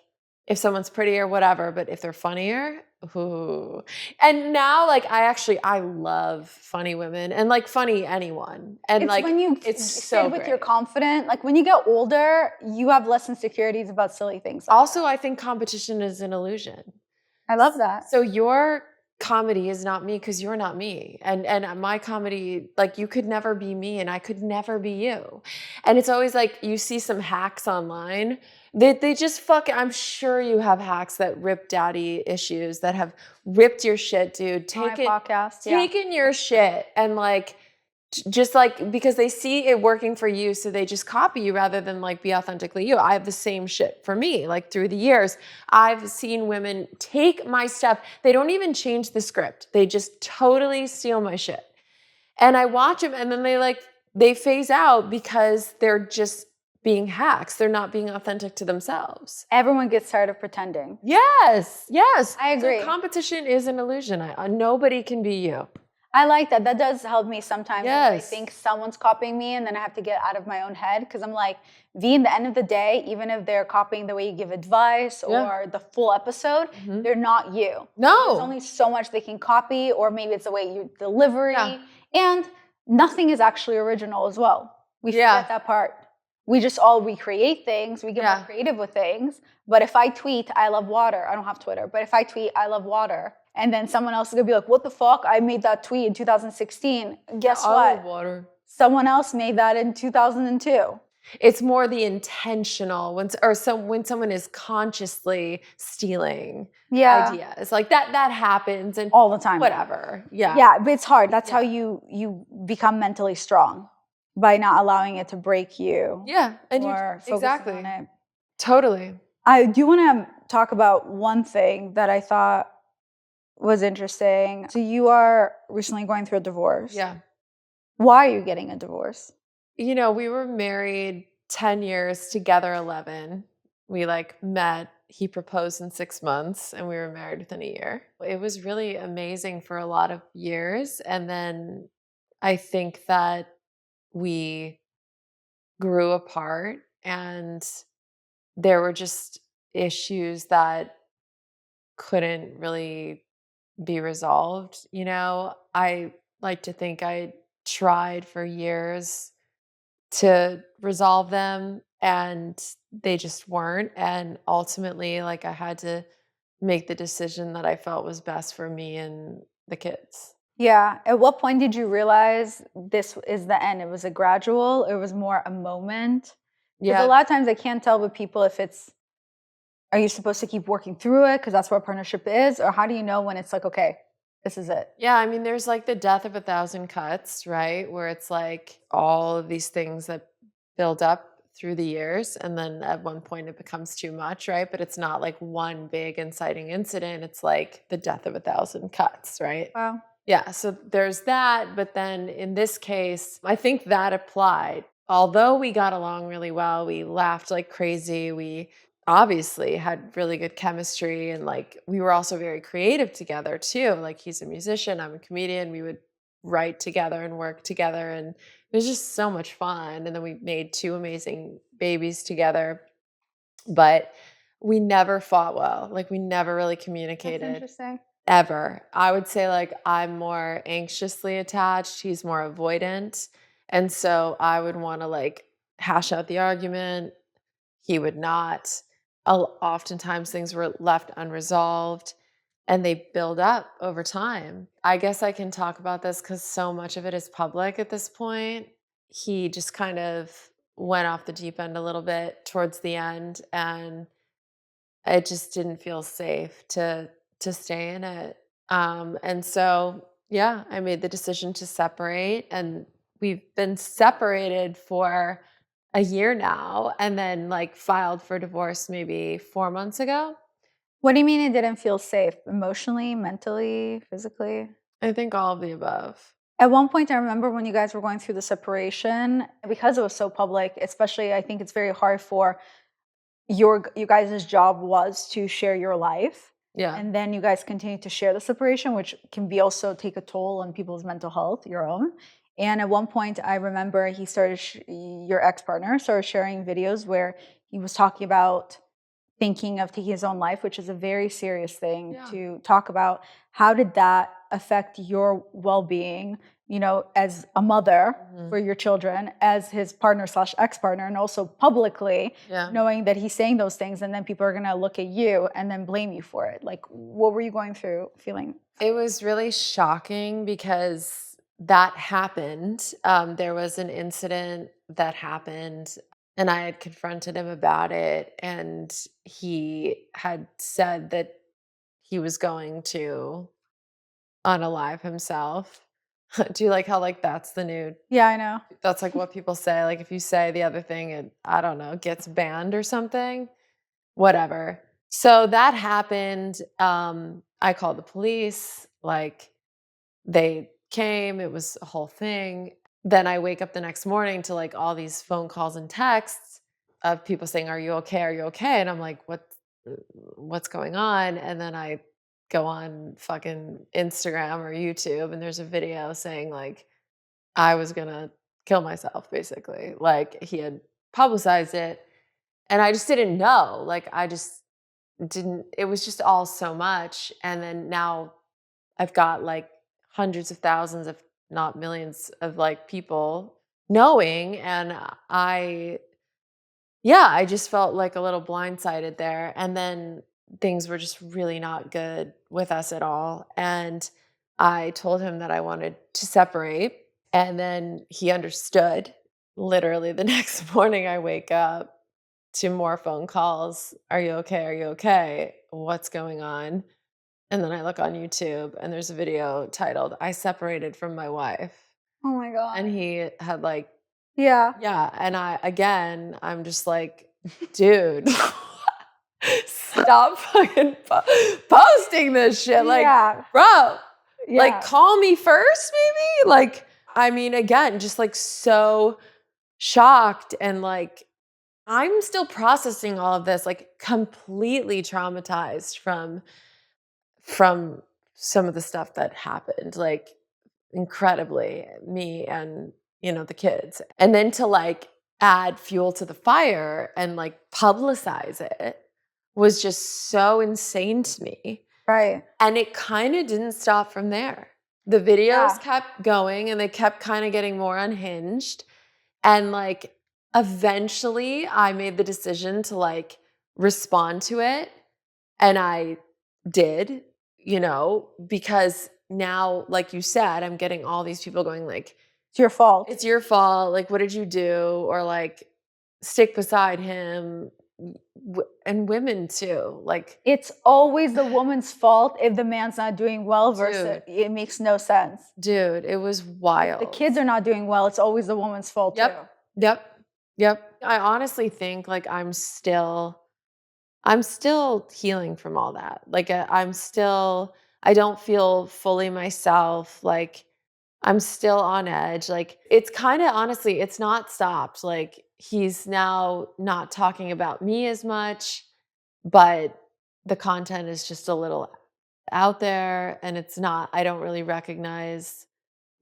if someone's pretty or whatever, but if they're funnier, ooh. And now, like, I love funny women and like funny anyone. And It's like, when you it's sit so with your great. confident, like when you get older, you have less insecurities about silly things. Like Also, that. I think competition is an illusion. I love that. So your comedy is not me because you're not me. And my comedy, like, you could never be me and I could never be you. And it's always like you see some hacks online. They just I'm sure you have hacks that rip daddy issues, that have ripped your shit, dude. On my podcast, yeah. Taken your shit and like just like, because they see it working for you, so they just copy you rather than like be authentically you. I have the same shit for me. Like through the years, I've seen women take my stuff. They don't even change the script. They just totally steal my shit. And I watch them and then they phase out because they're just being hacks. They're not being authentic to themselves. Everyone gets tired of pretending. Yes. I agree. So competition is an illusion. Nobody can be you. I like that. That does help me sometimes. Yes. Yes. I think someone's copying me and then I have to get out of my own head because I'm like, V, in the end of the day, even if they're copying the way you give advice or the full episode, they're not you. No. There's only so much they can copy, or maybe it's the way you delivery. And nothing is actually original as well. We forget that part. We just all recreate things. We get more creative with things. But if I tweet, I love water. I don't have Twitter. But if I tweet, I love water. And then someone else is going to be like, what the fuck? I made that tweet in 2016. Guess what? I love water. Someone else made that in 2002. It's more the intentional when someone is consciously stealing ideas. Like that happens and all the time. Whatever. Yeah. Yeah, but it's hard. That's how you become mentally strong, by not allowing it to break you. Yeah. And or exactly. On it. Totally. I do want to talk about one thing that I thought was interesting. So you are recently going through a divorce. Yeah. Why are you getting a divorce? You know, we were married 10 years, together 11. We like met, he proposed in 6 months, and we were married within a year. It was really amazing for a lot of years. And then I think that we grew apart and there were just issues that couldn't really be resolved. You know, I like to think I tried for years to resolve them and they just weren't. And ultimately, like, I had to make the decision that I felt was best for me and the kids. Yeah. At what point did you realize this is the end? It was a gradual, it was more a moment? Because a lot of times I can't tell with people if it's, are you supposed to keep working through it because that's what a partnership is? Or how do you know when it's like, okay, this is it? Yeah, I mean, there's like the death of 1,000 cuts, right? Where it's like all of these things that build up through the years. And then at one point it becomes too much, right? But it's not like one big inciting incident. It's like the death of 1,000 cuts, right? Wow. Yeah, so there's that. But then in this case, I think that applied. Although we got along really well, we laughed like crazy. We obviously had really good chemistry, and like we were also very creative together too. Like he's a musician, I'm a comedian. We would write together and work together, and it was just so much fun. And then we made 2 amazing babies together. But we never fought well. Like we never really communicated. That's interesting. Ever. I would say like I'm more anxiously attached. He's more avoidant. And so I would want to like hash out the argument. He would not. Oftentimes things were left unresolved and they build up over time. I guess I can talk about this because so much of it is public at this point. He just kind of went off the deep end a little bit towards the end, and it just didn't feel safe to stay in it. And so, yeah, I made the decision to separate, and we've been separated for a year now, and then like filed for divorce maybe 4 months ago. What do you mean it didn't feel safe? Emotionally, mentally, physically? I think all of the above. At one point, I remember when you guys were going through the separation, because it was so public, especially I think it's very hard for you guys' job was to share your life. Yeah. And then you guys continue to share the separation, which can be also take a toll on people's mental health, your own. And at one point, I remember he started, your ex-partner started sharing videos where he was talking about thinking of taking his own life, which is a very serious thing Yeah. to talk about. How did that affect your well-being, you know, as a mother Mhm. for your children, as his partner slash ex-partner, and also publicly Yeah. knowing that he's saying those things, and then people are going to look at you and then blame you for it? Like, what were you going through feeling? It was really shocking because that happened. There was an incident that happened, and I had confronted him about it, and he had said that he was going to unalive himself. Do you like how like that's the new Yeah, I know. that's like what people say, like if you say the other thing it I don't know, gets banned or something? Whatever. So that happened. I called the police, like they came, it was a whole thing. Then I wake up the next morning to like all these phone calls and texts of people saying, "Are you okay? Are you okay?" And I'm like, what's going on?" And then I go on fucking Instagram or YouTube and there's a video saying like I was gonna kill myself, basically. Like he had publicized it and I just didn't know. Like I just didn't, it was just all so much. And then now I've got like hundreds of thousands, if not millions, of like people knowing. And I just felt like a little blindsided there. And then things were just really not good with us at all. And I told him that I wanted to separate. And then he understood. Literally the next morning, I wake up to more phone calls. "Are you okay? Are you okay? What's going on?" And then I look on YouTube and there's a video titled, "I separated from my wife." Oh my God. And he had like, Yeah. yeah. And I'm just like, dude, stop fucking posting this shit. Like, Yeah. bro, Yeah. like call me first, maybe? Like, I mean, again, just like so shocked and like, I'm still processing all of this, like completely traumatized from some of the stuff that happened, like incredibly, me and, the kids. And then to like add fuel to the fire and like publicize it was just so insane to me. Right. And it kind of didn't stop from there. The videos Yeah. kept going and they kept kind of getting more unhinged. And like eventually I made the decision to like respond to it. And I did, because now, like you said, I'm getting all these people going like, It's your fault. "It's your fault. Like, what did you do?" Or like, "Stick beside him." And women too. Like, It's always the woman's fault if the man's not doing well versus Dude. it makes no sense. dude, it was If wild. the kids are not doing well, it's always the woman's fault too. Yep. I honestly think like I'm still healing from all that. Like I don't feel fully myself. Like I'm still on edge. Like it's kind of honestly, it's not stopped. Like he's now not talking about me as much, but the content is just a little out there and I don't really recognize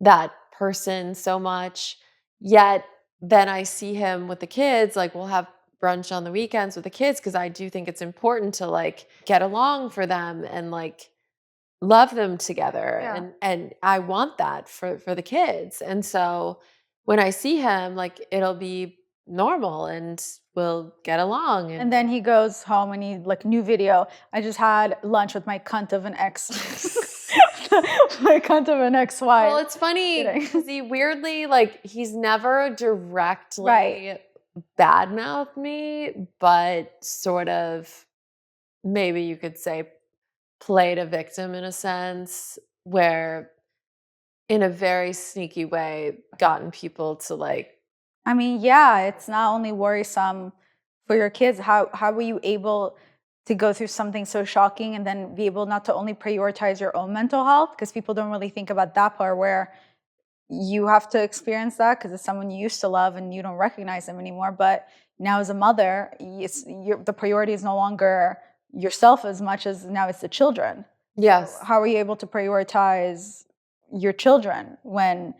that person so much. Yet then I see him with the kids, like we'll have brunch on the weekends with the kids because I do think it's important to like get along for them and like love them together. Yeah. And I want that for the kids. And so when I see him, like it'll be normal and we'll get along. And then he goes home and he like new video. I just had lunch with my cunt of an ex. My cunt of an ex-wife. Well, it's funny Kidding. because he weirdly, like, he's never directly Right. badmouthed me, but sort of, maybe you could say, played a victim in a sense, where in a very sneaky way, gotten people to like, I mean, yeah, it's not only worrisome for your kids. How were you able to go through something so shocking and then be able not to only prioritize your own mental health, because people don't really think about that part where you have to experience that because it's someone you used to love and you don't recognize them anymore. But now as a mother, the priority is no longer yourself as much as now it's the children. yes. How are you able to prioritize your children when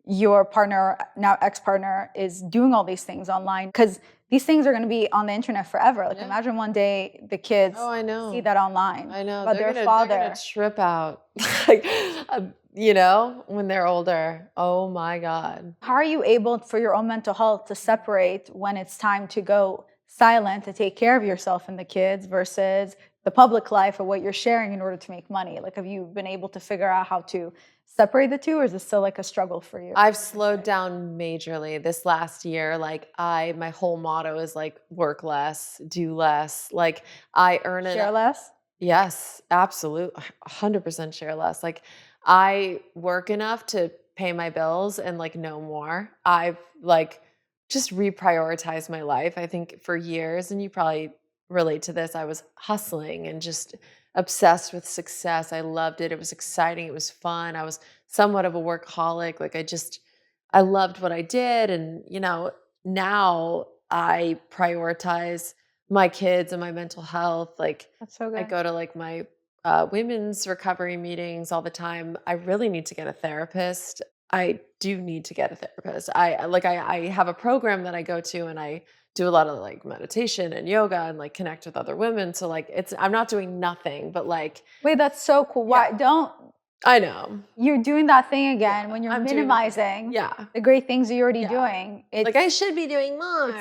your partner, now ex-partner, is doing all these things online? Because these things are going to be on the internet forever. Like, Yeah. imagine one day the kids Oh, I know. see that online I know. about They're their gonna father. trip out. Like, you know, when they're older. Oh my God. How are you able for your own mental health to separate when it's time to go silent to take care of yourself and the kids versus the public life or what you're sharing in order to make money? Like, have you been able to figure out how to separate the two, or is it still like a struggle for you? I've slowed down majorly this last year. Like my whole motto is like work less, do less. Like I earn Share enough. less? Yes, absolutely. 100% share less. Like I work enough to pay my bills and like no more. I've like just reprioritized my life. I think for years, and you probably relate to this, I was hustling and just obsessed with success. I loved it. It was exciting. It was fun. I was somewhat of a workaholic. Like I loved what I did. And, you know, now I prioritize my kids and my mental health. Like That's so I good. go to like my women's recovery meetings all the time. I really need to get a therapist. I do need to get a therapist. I have a program that I go to, and I do a lot of like meditation and yoga and like connect with other women. So like I'm not doing nothing, but like Wait, that's so cool. Why don't I know. you're doing that thing again Yeah, when you're I'm doing the thing. minimizing Yeah. the great things you're already Yeah. doing? It's Like I should be doing more.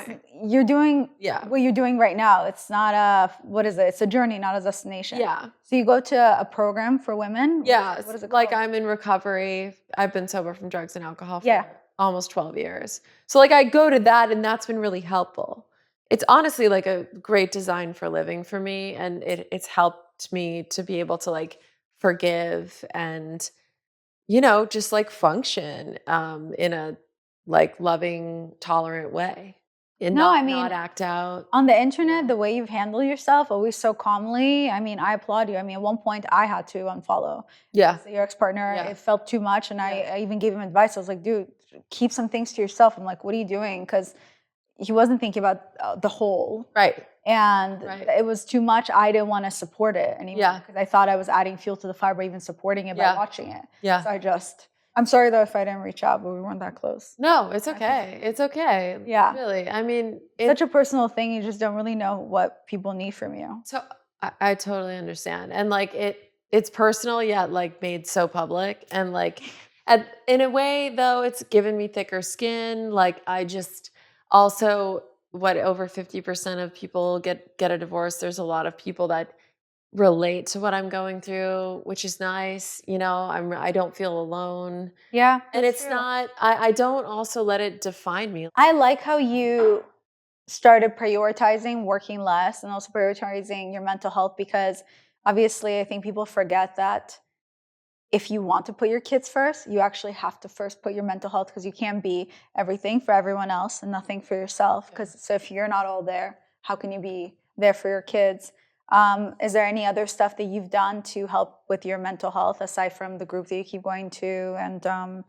you're doing Yeah. what you're doing right now. It's not a what is it? It's a journey, not a destination. Yeah. So you go to a program for women. Yeah. What is it Like called? I'm in recovery. I've been sober from drugs and alcohol for Yeah. almost 12 years. So like I go to that, and that's been really helpful. It's honestly like a great design for living for me, and it's helped me to be able to like forgive and, you know, just like function in a like loving, tolerant way, and No, I not mean, act out. on the internet, the way you've handled yourself, always so calmly. I mean, I applaud you. I mean, at one point, I had to unfollow Yeah. your ex-partner. Yeah. It felt too much, and Yeah. I even gave him advice. I was like, dude, keep some things to yourself. I'm like, what are you doing? Because he wasn't thinking about the whole. Right. And Right. it was too much. I didn't want to support it anymore Yeah. because I thought I was adding fuel to the fire by even supporting it by Yeah. watching it. Yeah. So I'm sorry though if I didn't reach out, but we weren't that close. No, it's okay. It's okay. Yeah. Really. I mean, Such a personal thing. You just don't really know what people need from you. so I totally understand. And like it's personal yet like made so public. And like in a way though, it's given me thicker skin. Like I just also what over 50% of people get a divorce. There's a lot of people that relate to what I'm going through, which is nice. You know, I don't feel alone. Yeah. And that's it's true. not I don't also let it define me. I like how you started prioritizing working less and also prioritizing your mental health because obviously I think people forget that if you want to put your kids first, you actually have to first put your mental health because you can't be everything for everyone else and nothing for yourself. Because so if you're not all there, how can you be there for your kids? Is there any other stuff that you've done to help with your mental health aside from the group that you keep going to and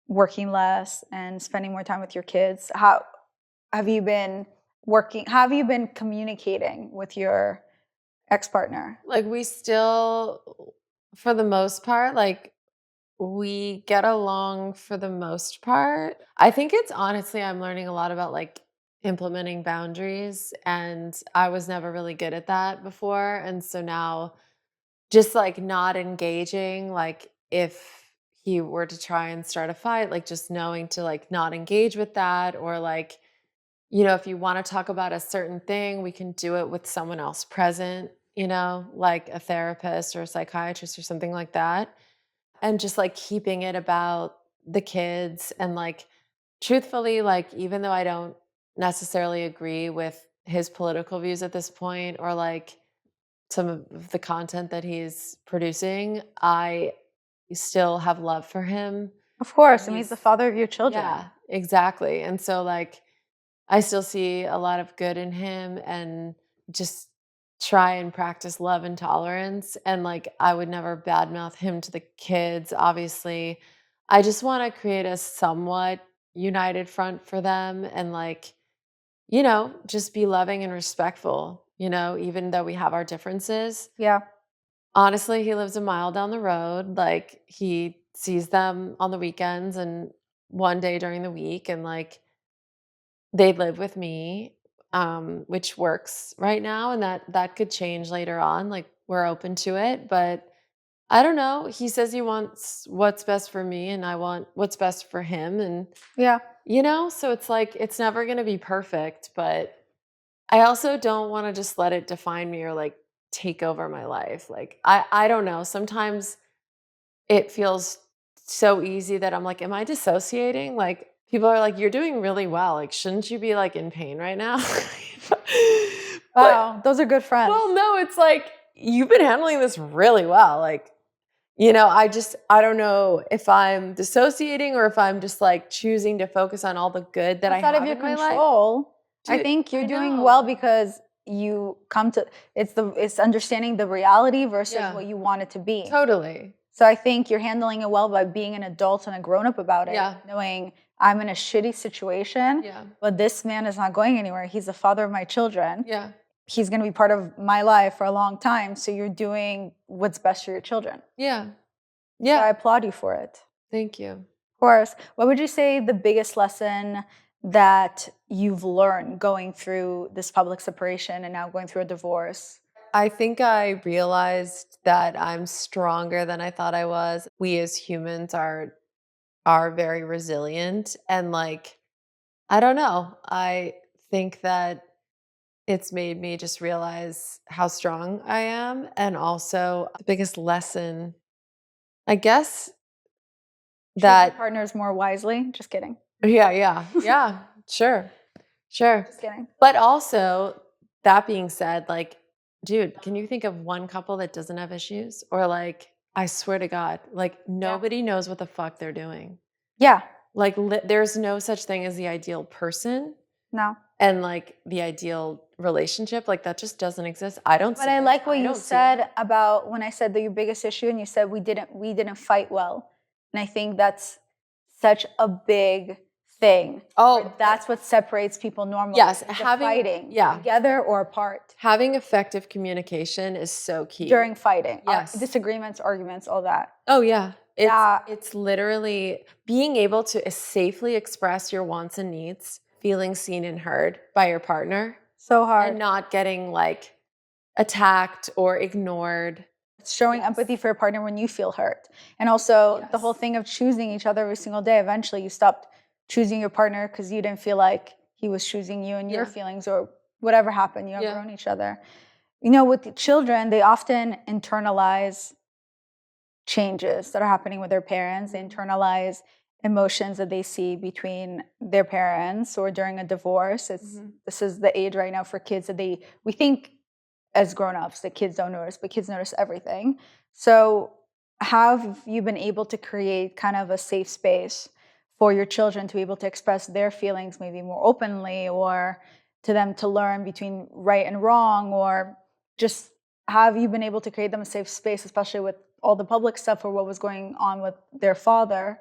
working less and spending more time with your kids? How have you been working? How have you been communicating with your ex-partner? Like we still for the most part like we get along for the most part. I think it's honestly I'm learning a lot about like implementing boundaries, and I was never really good at that before, and so now just like not engaging, like if he were to try and start a fight, like just knowing to like not engage with that, or like, you know, if you want to talk about a certain thing, we can do it with someone else present, you know, like a therapist or a psychiatrist or something like that. And just like keeping it about the kids. And like, truthfully, like, even though I don't necessarily agree with his political views at this point, or like some of the content that he's producing, I still have love for him. Of course, And and he's the father of your children. yeah, exactly. And so like I still see a lot of good in him, and just try and practice love and tolerance. And like I would never badmouth him to the kids, obviously. I just want to create a somewhat united front for them, and like, you know, just be loving and respectful, you know, even though we have our differences. Yeah. Honestly, he lives a mile down the road. Like he sees them on the weekends and one day during the week, and like they live with me. which works right now, and that could change later on. Like, we're open to it, but I don't know. He says he wants what's best for me, and I want what's best for him, and Yeah. so it's like it's never going to be perfect, but I also don't want to just let it define me or like take over my life. Like, I don't know. Sometimes it feels so easy that I'm like, am I dissociating? Like, people are like, you're doing really well. Like, shouldn't you be like in pain right now? But Wow, those are good friends. well, no, it's like you've been handling this really well. Like, I don't know if I'm dissociating or if I'm just like choosing to focus on all the good that I It's out have of your in my life. control. I Dude, think you're I doing know. well because you come to it's understanding the reality versus Yeah. what you want it to be. Totally. So I think you're handling it well by being an adult and a grown up about it, Yeah. knowing I'm in a shitty situation, Yeah. but this man is not going anywhere. He's the father of my children. Yeah. He's going to be part of my life for a long time. So you're doing what's best for your children. Yeah. So Yeah. I applaud you for it. Thank you. Of course. What would you say the biggest lesson that you've learned going through this public separation and now going through a divorce? I think I realized that I'm stronger than I thought I was. We as humans are very resilient, and like, I don't know. I think that it's made me just realize how strong I am, and also the biggest lesson, I guess, Choose your that partners more wisely. Just kidding. yeah, sure. Just kidding. But also, that being said, like, dude, can you think of one couple that doesn't have issues? Or like, I swear to God, like nobody knows what the fuck they're doing. Yeah. Like, there's no such thing as the ideal person No. and like the ideal relationship. Like, that just doesn't exist. I don't But see I it. like what I you don't see said it. about when I said that your biggest issue, and you said we didn't fight well, and I think that's such a big thing. Oh, That's what separates people normally. yes, is the having fighting yeah, together or apart having effective communication is so key. during fighting. Yes. Disagreements, arguments, all that. Oh yeah. Yeah. It's literally being able to safely express your wants and needs, feeling seen and heard by your partner, So hard. and not getting like attacked or ignored. It's showing empathy for your partner when you feel hurt. And also the whole Yes. thing of choosing each other every single day. Eventually you stopped choosing your partner because you didn't feel like he was choosing you and your Yeah. feelings or whatever happened. You Yeah. outgrown each other. You know, with the children, they often internalize changes that are happening with their parents. They internalize emotions that they see between their parents or during a divorce. This is the age right now for kids that we think as grown-ups that kids don't notice, but kids notice everything. So have you been able to create kind of a safe space for your children to be able to express their feelings maybe more openly, or to them to learn between right and wrong, or just have you been able to create them a safe space, especially with all the public stuff or what was going on with their father?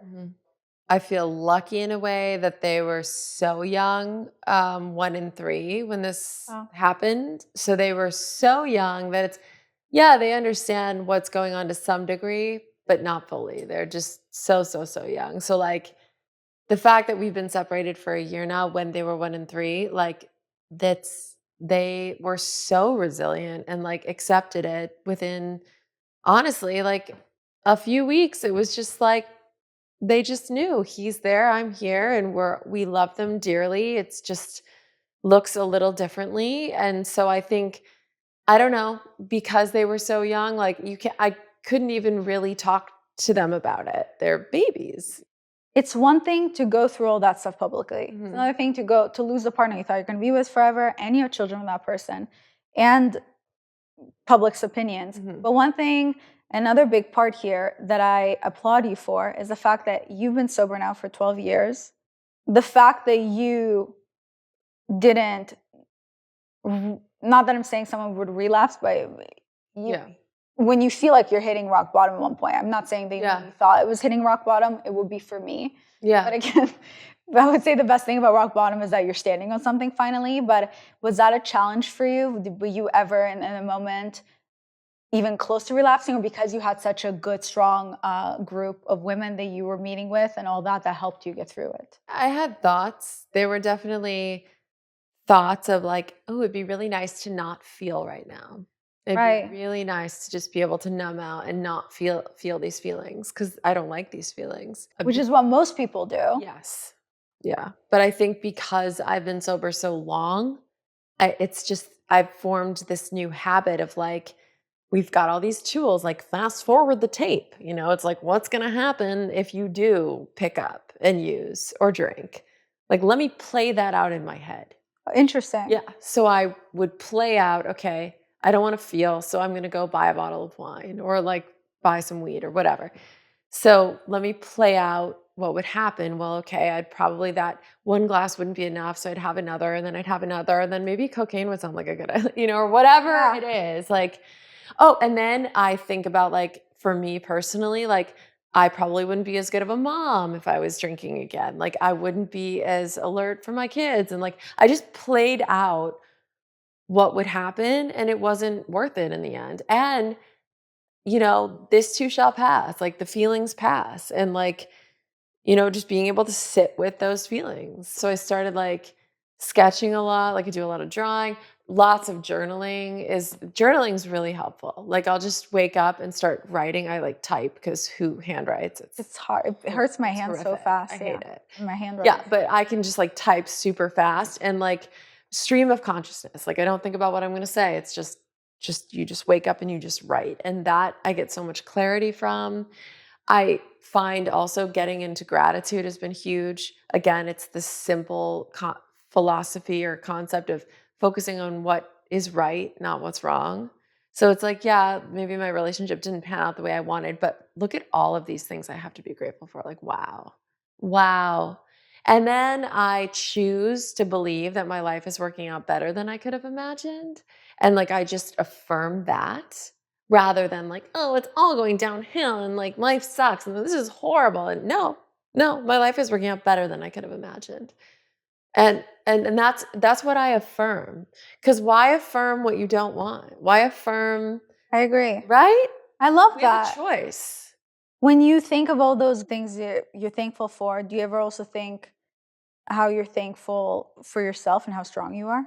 I feel lucky in a way that they were so young, 1 and 3 when this happened. So they were so young that they understand what's going on to some degree, but not fully. They're just so young. So like, the fact that we've been separated for a year now, when they were 1 and 3, like, they were so resilient and like accepted it within, honestly, like a few weeks. It was just like, they just knew he's there, I'm here, and we love them dearly. It's just looks a little differently. And so I think, I don't know, because they were so young, like I couldn't even really talk to them about it. They're babies. It's one thing to go through all that stuff publicly. It's another thing to lose the partner you thought you're going to be with forever, and you have children with that person, and public's opinions. But one thing, another big part here that I applaud you for is the fact that you've been sober now for 12 years. The fact that you didn't, not that I'm saying someone would relapse, but when you feel like you're hitting rock bottom at one point, I'm not saying they really thought it was hitting rock bottom. It would be for me. Yeah. But again, I would say the best thing about rock bottom is that you're standing on something finally. But was that a challenge for you? Were you ever in a moment even close to relapsing, or because you had such a good, strong group of women that you were meeting with and all that helped you get through it? I had thoughts. There were definitely thoughts of like, oh, it'd be really nice to not feel right now. It'd Right. be really nice to just be able to numb out and not feel these feelings because I don't like these feelings. Which is what most people do. Yes. Yeah. But I think because I've been sober so long, it's just, I've formed this new habit of like, we've got all these tools, like fast forward the tape. You know, it's like, what's going to happen if you do pick up and use or drink? Like, let me play that out in my head. Interesting. Yeah. So I would play out, okay, I don't want to feel, so I'm going to go buy a bottle of wine or like buy some weed or whatever. So let me play out what would happen. Well, okay, I'd probably, that one glass wouldn't be enough. So I'd have another and then I'd have another. And then maybe cocaine would sound like a good idea, you know, or whatever Yeah. it is. Like, oh, and then I think about like, for me personally, like I probably wouldn't be as good of a mom if I was drinking again. Like I wouldn't be as alert for my kids. And like, I just played out what would happen and it wasn't worth it in the end. And you know, this too shall pass, like the feelings pass. And like, you know, just being able to sit with those feelings. So I started like sketching a lot, like I do a lot of drawing, lots of journaling is really helpful. Like I'll just wake up and start writing. I like type because who handwrites? It's hard. It hurts my it's hands so horrific. fast. I hate it. My handwriting. Yeah, but I can just like type super fast and like stream of consciousness. Like I don't think about what I'm going to say. It's just you just wake up and you just write. And that I get so much clarity from. I find also getting into gratitude has been huge. Again, it's this simple philosophy or concept of focusing on what is right, not what's wrong. So it's like, yeah, maybe my relationship didn't pan out the way I wanted, but look at all of these things I have to be grateful for. Like, wow, wow. And then I choose to believe that my life is working out better than I could have imagined. And like, I just affirm that rather than like, oh, it's all going downhill and like life sucks and this is horrible. And no, my life is working out better than I could have imagined. And that's what I affirm. Because why affirm what you don't want? Why affirm? I agree. Right? I love We that. have a choice. When you think of all those things you're thankful for, do you ever also think how you're thankful for yourself and how strong you are?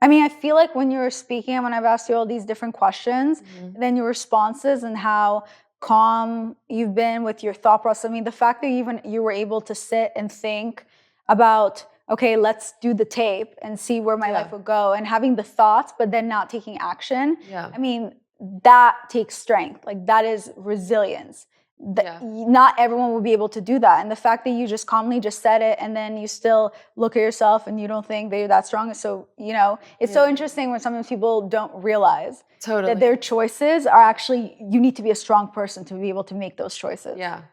I mean, I feel like when you were speaking, when I've asked you all these different questions, Mhm. then your responses and how calm you've been with your thought process. I mean, the fact that you were able to sit and think about, okay, let's do the tape and see where my life would go, and having the thoughts, but then not taking action. Yeah. I mean, that takes strength. Like that is resilience. Yeah. Not everyone will be able to do that. And the fact that you just calmly just said it and then you still look at yourself and you don't think that you're that strong. So, you know, it's so interesting when sometimes people don't realize that their choices are actually, you need to be a strong person to be able to make those choices. Yeah.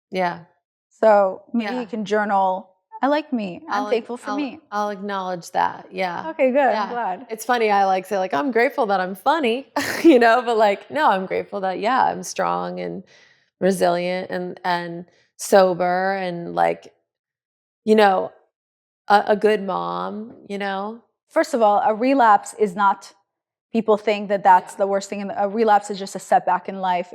Yeah. So maybe you can journal, I like me. I'm thankful for me. I'll acknowledge that. Yeah. Okay, good. Yeah. I'm glad. It's funny. I like say like, I'm grateful that I'm funny, you know, but like, no, I'm grateful that, yeah, I'm strong and resilient and sober and like, you know, a good mom, you know? First of all, a relapse is not, people think that that's the worst thing. A relapse is just a setback in life.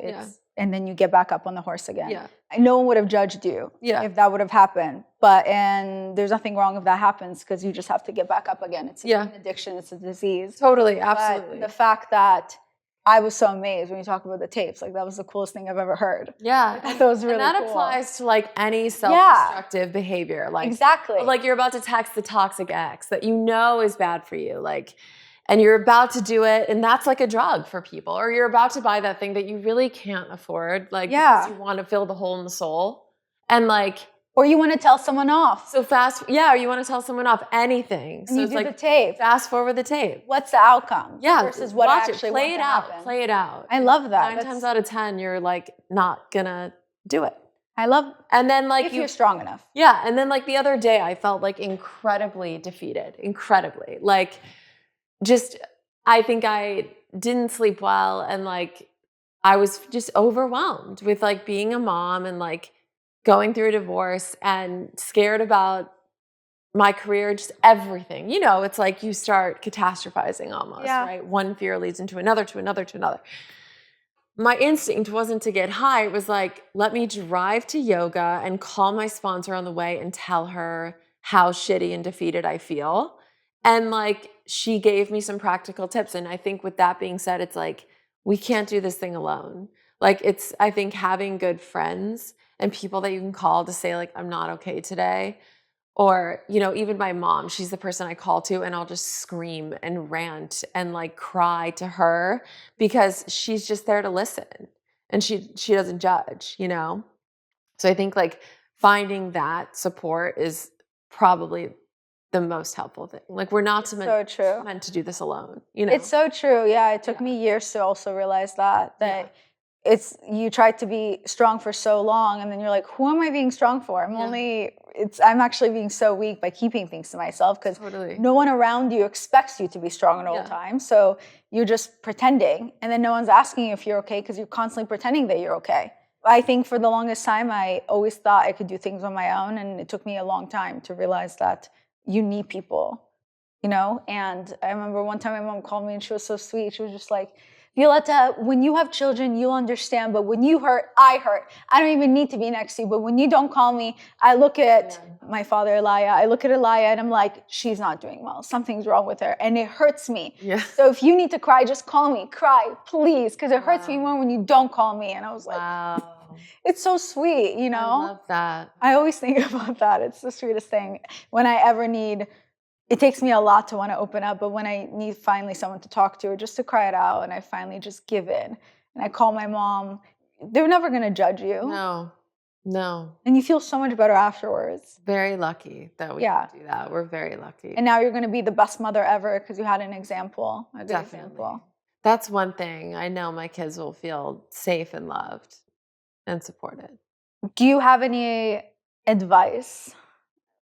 And then you get back up on the horse again. Yeah. No one would have judged you if that would have happened. And there's nothing wrong if that happens because you just have to get back up again. It's an addiction. It's a disease. Totally. Absolutely. But the fact that I was so amazed when you talk about the tapes, like that was the coolest thing I've ever heard. Yeah. I thought that was really and that cool. applies to like any self-destructive behavior. Like exactly. Like you're about to text the toxic ex that you know is bad for you. Like, and you're about to do it, and that's like a drug for people. Or you're about to buy that thing that you really can't afford, like because you want to fill the hole in the soul. And like, or you want to tell someone off. So or you want to tell someone off anything. And so you it's do like the tape. Fast forward the tape. What's the outcome? Yeah. Versus what actually play it out. Play it out. I love that. 9 times out of 10, you're like not gonna do it. I love. And then like if you're strong enough. Yeah. And then like the other day, I felt like incredibly defeated. Incredibly. Like just, I think I didn't sleep well, and like I was just overwhelmed with like being a mom and like going through a divorce and scared about my career, just everything. You know, it's like you start catastrophizing almost, right? One fear leads into another, to another, to another. My instinct wasn't to get high. It was like, let me drive to yoga and call my sponsor on the way and tell her how shitty and defeated I feel. And like, she gave me some practical tips. And I think with that being said, it's like, we can't do this thing alone. Like, I think having good friends and people that you can call to say like, I'm not okay today. Or, you know, even my mom, she's the person I call to, and I'll just scream and rant and like cry to her because she's just there to listen and she doesn't judge, you know? So I think like finding that support is probably the most helpful thing. Like, we're not meant to do this alone, you know? It's so true. Yeah. It took me years to also realize that you tried to be strong for so long, and then you're like, who am I being strong for? I'm actually being so weak by keeping things to myself, because no one around you expects you to be strong at all times. So you're just pretending, and then no one's asking you if you're okay because you're constantly pretending that you're okay. I think for the longest time, I always thought I could do things on my own, and it took me a long time to realize that you need people, you know? And I remember one time my mom called me and she was so sweet. She was just like, Violetta, when you have children, you'll understand, but when you hurt, I hurt. I don't even need to be next to you, but when you don't call me, I look at my father, Elia, and I'm like, she's not doing well. Something's wrong with her, and it hurts me. Yeah. So if you need to cry, just call me. Cry, please, because it hurts me more when you don't call me. And I was like, it's so sweet, you know? I love that. I always think about that. It's the sweetest thing. When I ever need... It takes me a lot to want to open up, but when I need finally someone to talk to or just to cry it out, and I finally just give in, and I call my mom, they're never going to judge you. No. And you feel so much better afterwards. Very lucky that we can do that. We're very lucky. And now you're going to be the best mother ever because you had an example, a good example. That's one thing. I know my kids will feel safe and loved and supported. Do you have any advice?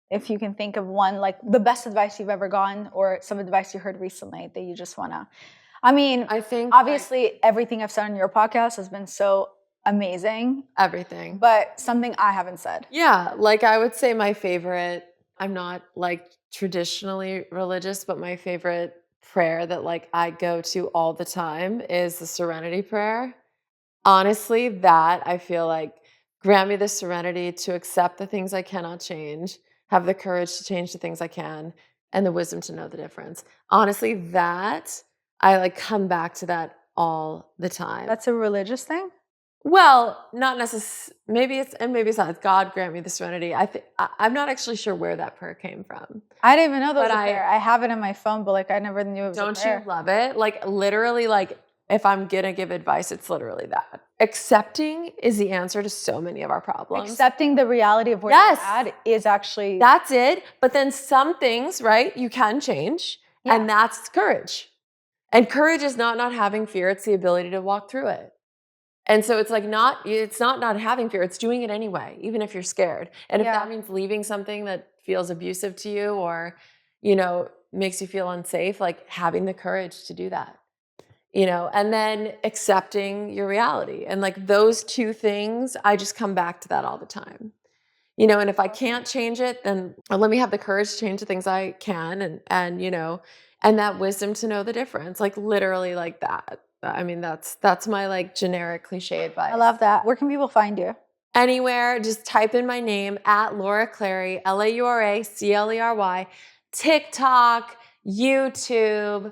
If you can think of one, like the best advice you've ever gotten, or some advice you heard recently that you just want to, I think obviously everything I've said on your podcast has been so amazing. Everything. But something I haven't said. Yeah. Like, I would say my favorite, I'm not like traditionally religious, but my favorite prayer that like I go to all the time is the Serenity Prayer. Honestly, that I feel like, grant me the serenity to accept the things I cannot change, have the courage to change the things I can, and the wisdom to know the difference. Honestly, that I like come back to that all the time. That's a religious thing? Well, not necessarily. Maybe it's not. It's God grant me the serenity. I'm not actually sure where that prayer came from. I didn't even know that was a prayer. I have it in my phone, but like I never knew it was a prayer. Don't you love it? Like, literally, like, if I'm gonna give advice, it's literally that. Accepting is the answer to so many of our problems. Accepting the reality of where you're at is actually... That's it. But then some things, right, you can change. Yeah. And that's courage. And courage is not having fear. It's the ability to walk through it. And so it's like it's not having fear. It's doing it anyway, even if you're scared. And if that means leaving something that feels abusive to you or, you know, makes you feel unsafe, like having the courage to do that. You know, and then accepting your reality. And like those two things, I just come back to that all the time. You know, and if I can't change it, then let me have the courage to change the things I can and you know, and that wisdom to know the difference. Like literally like that. I mean, that's my like generic cliche advice. I love that. Where can people find you? Anywhere, just type in my name at Laura Clery, LauraClery, TikTok, YouTube,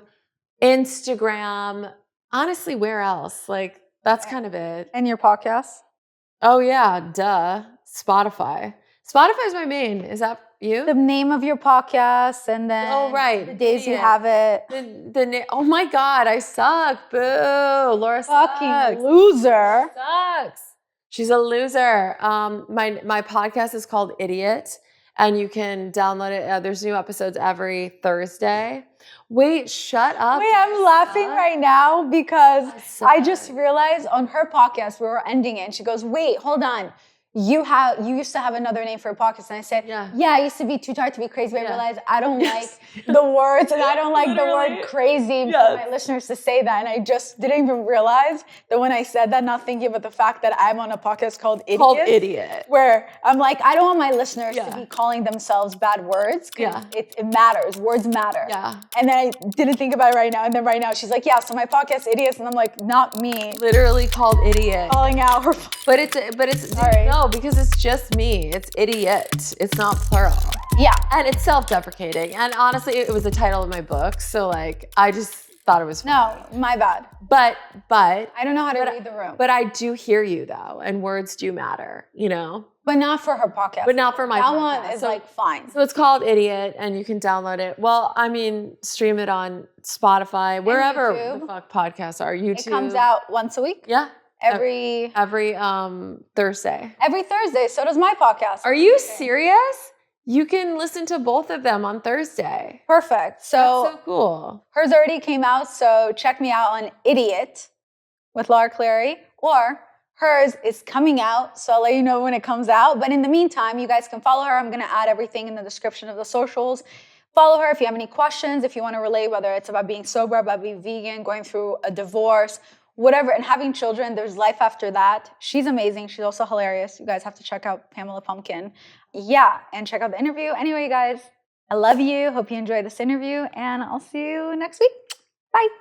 Instagram, honestly, where else? Like, that's kind of it. And your podcast? Oh, yeah, duh. Spotify. Spotify is my main. Is that you? The name of your podcast, and then the days you have it. Oh my God, I suck. Boo. Laura fucking sucks. Loser. Sucks. She's a loser. My podcast is called Idiot, and you can download it. There's new episodes every Thursday. Wait, shut up. Wait, I'm laughing right now because I just realized on her podcast, we were ending it, and she goes, wait, hold on. You used to have another name for a podcast. And I said, yeah, I used to be too tired to be crazy. But I realized I don't like the words, and I don't like the word crazy for my listeners to say that. And I just didn't even realize that when I said that, not thinking about the fact that I'm on a podcast called Idiot. Where I'm like, I don't want my listeners to be calling themselves bad words. Yeah. It matters. Words matter. Yeah. And then I didn't think about it right now. And then right now she's like, yeah, so my podcast Idiots. And I'm like, not me. Literally called Idiot. Calling out her. But it's all right. No, because it's just me. It's idiot. It's not plural. Yeah. And it's self-deprecating. And honestly, it was the title of my book. So like, I just thought it was No, my bad. But I don't know how to read the room. But I do hear you though, and words do matter, you know? But not for her podcast. But not for my that podcast. one is So- like fine. So it's called Idiot, and you can download it. Well, I mean, stream it on Spotify, wherever YouTube. the fuck podcasts are. YouTube. It comes out once a week. Yeah. Every Thursday. every Thursday. So does my podcast. Are you serious? You can listen to both of them on Thursday. Perfect. That's So so cool. hers already came out. So check me out on Idiot with Laura Clery, or hers is coming out. So I'll let you know when it comes out. But in the meantime, you guys can follow her. I'm going to add everything in the description of the socials. Follow her if you have any questions, if you want to relate, whether it's about being sober, about being vegan, going through a divorce, whatever, and having children. There's life after that. She's amazing. She's also hilarious. You guys have to check out Pamela Pumpkin. Yeah, and check out the interview. Anyway, you guys, I love you. Hope you enjoyed this interview, and I'll see you next week. Bye.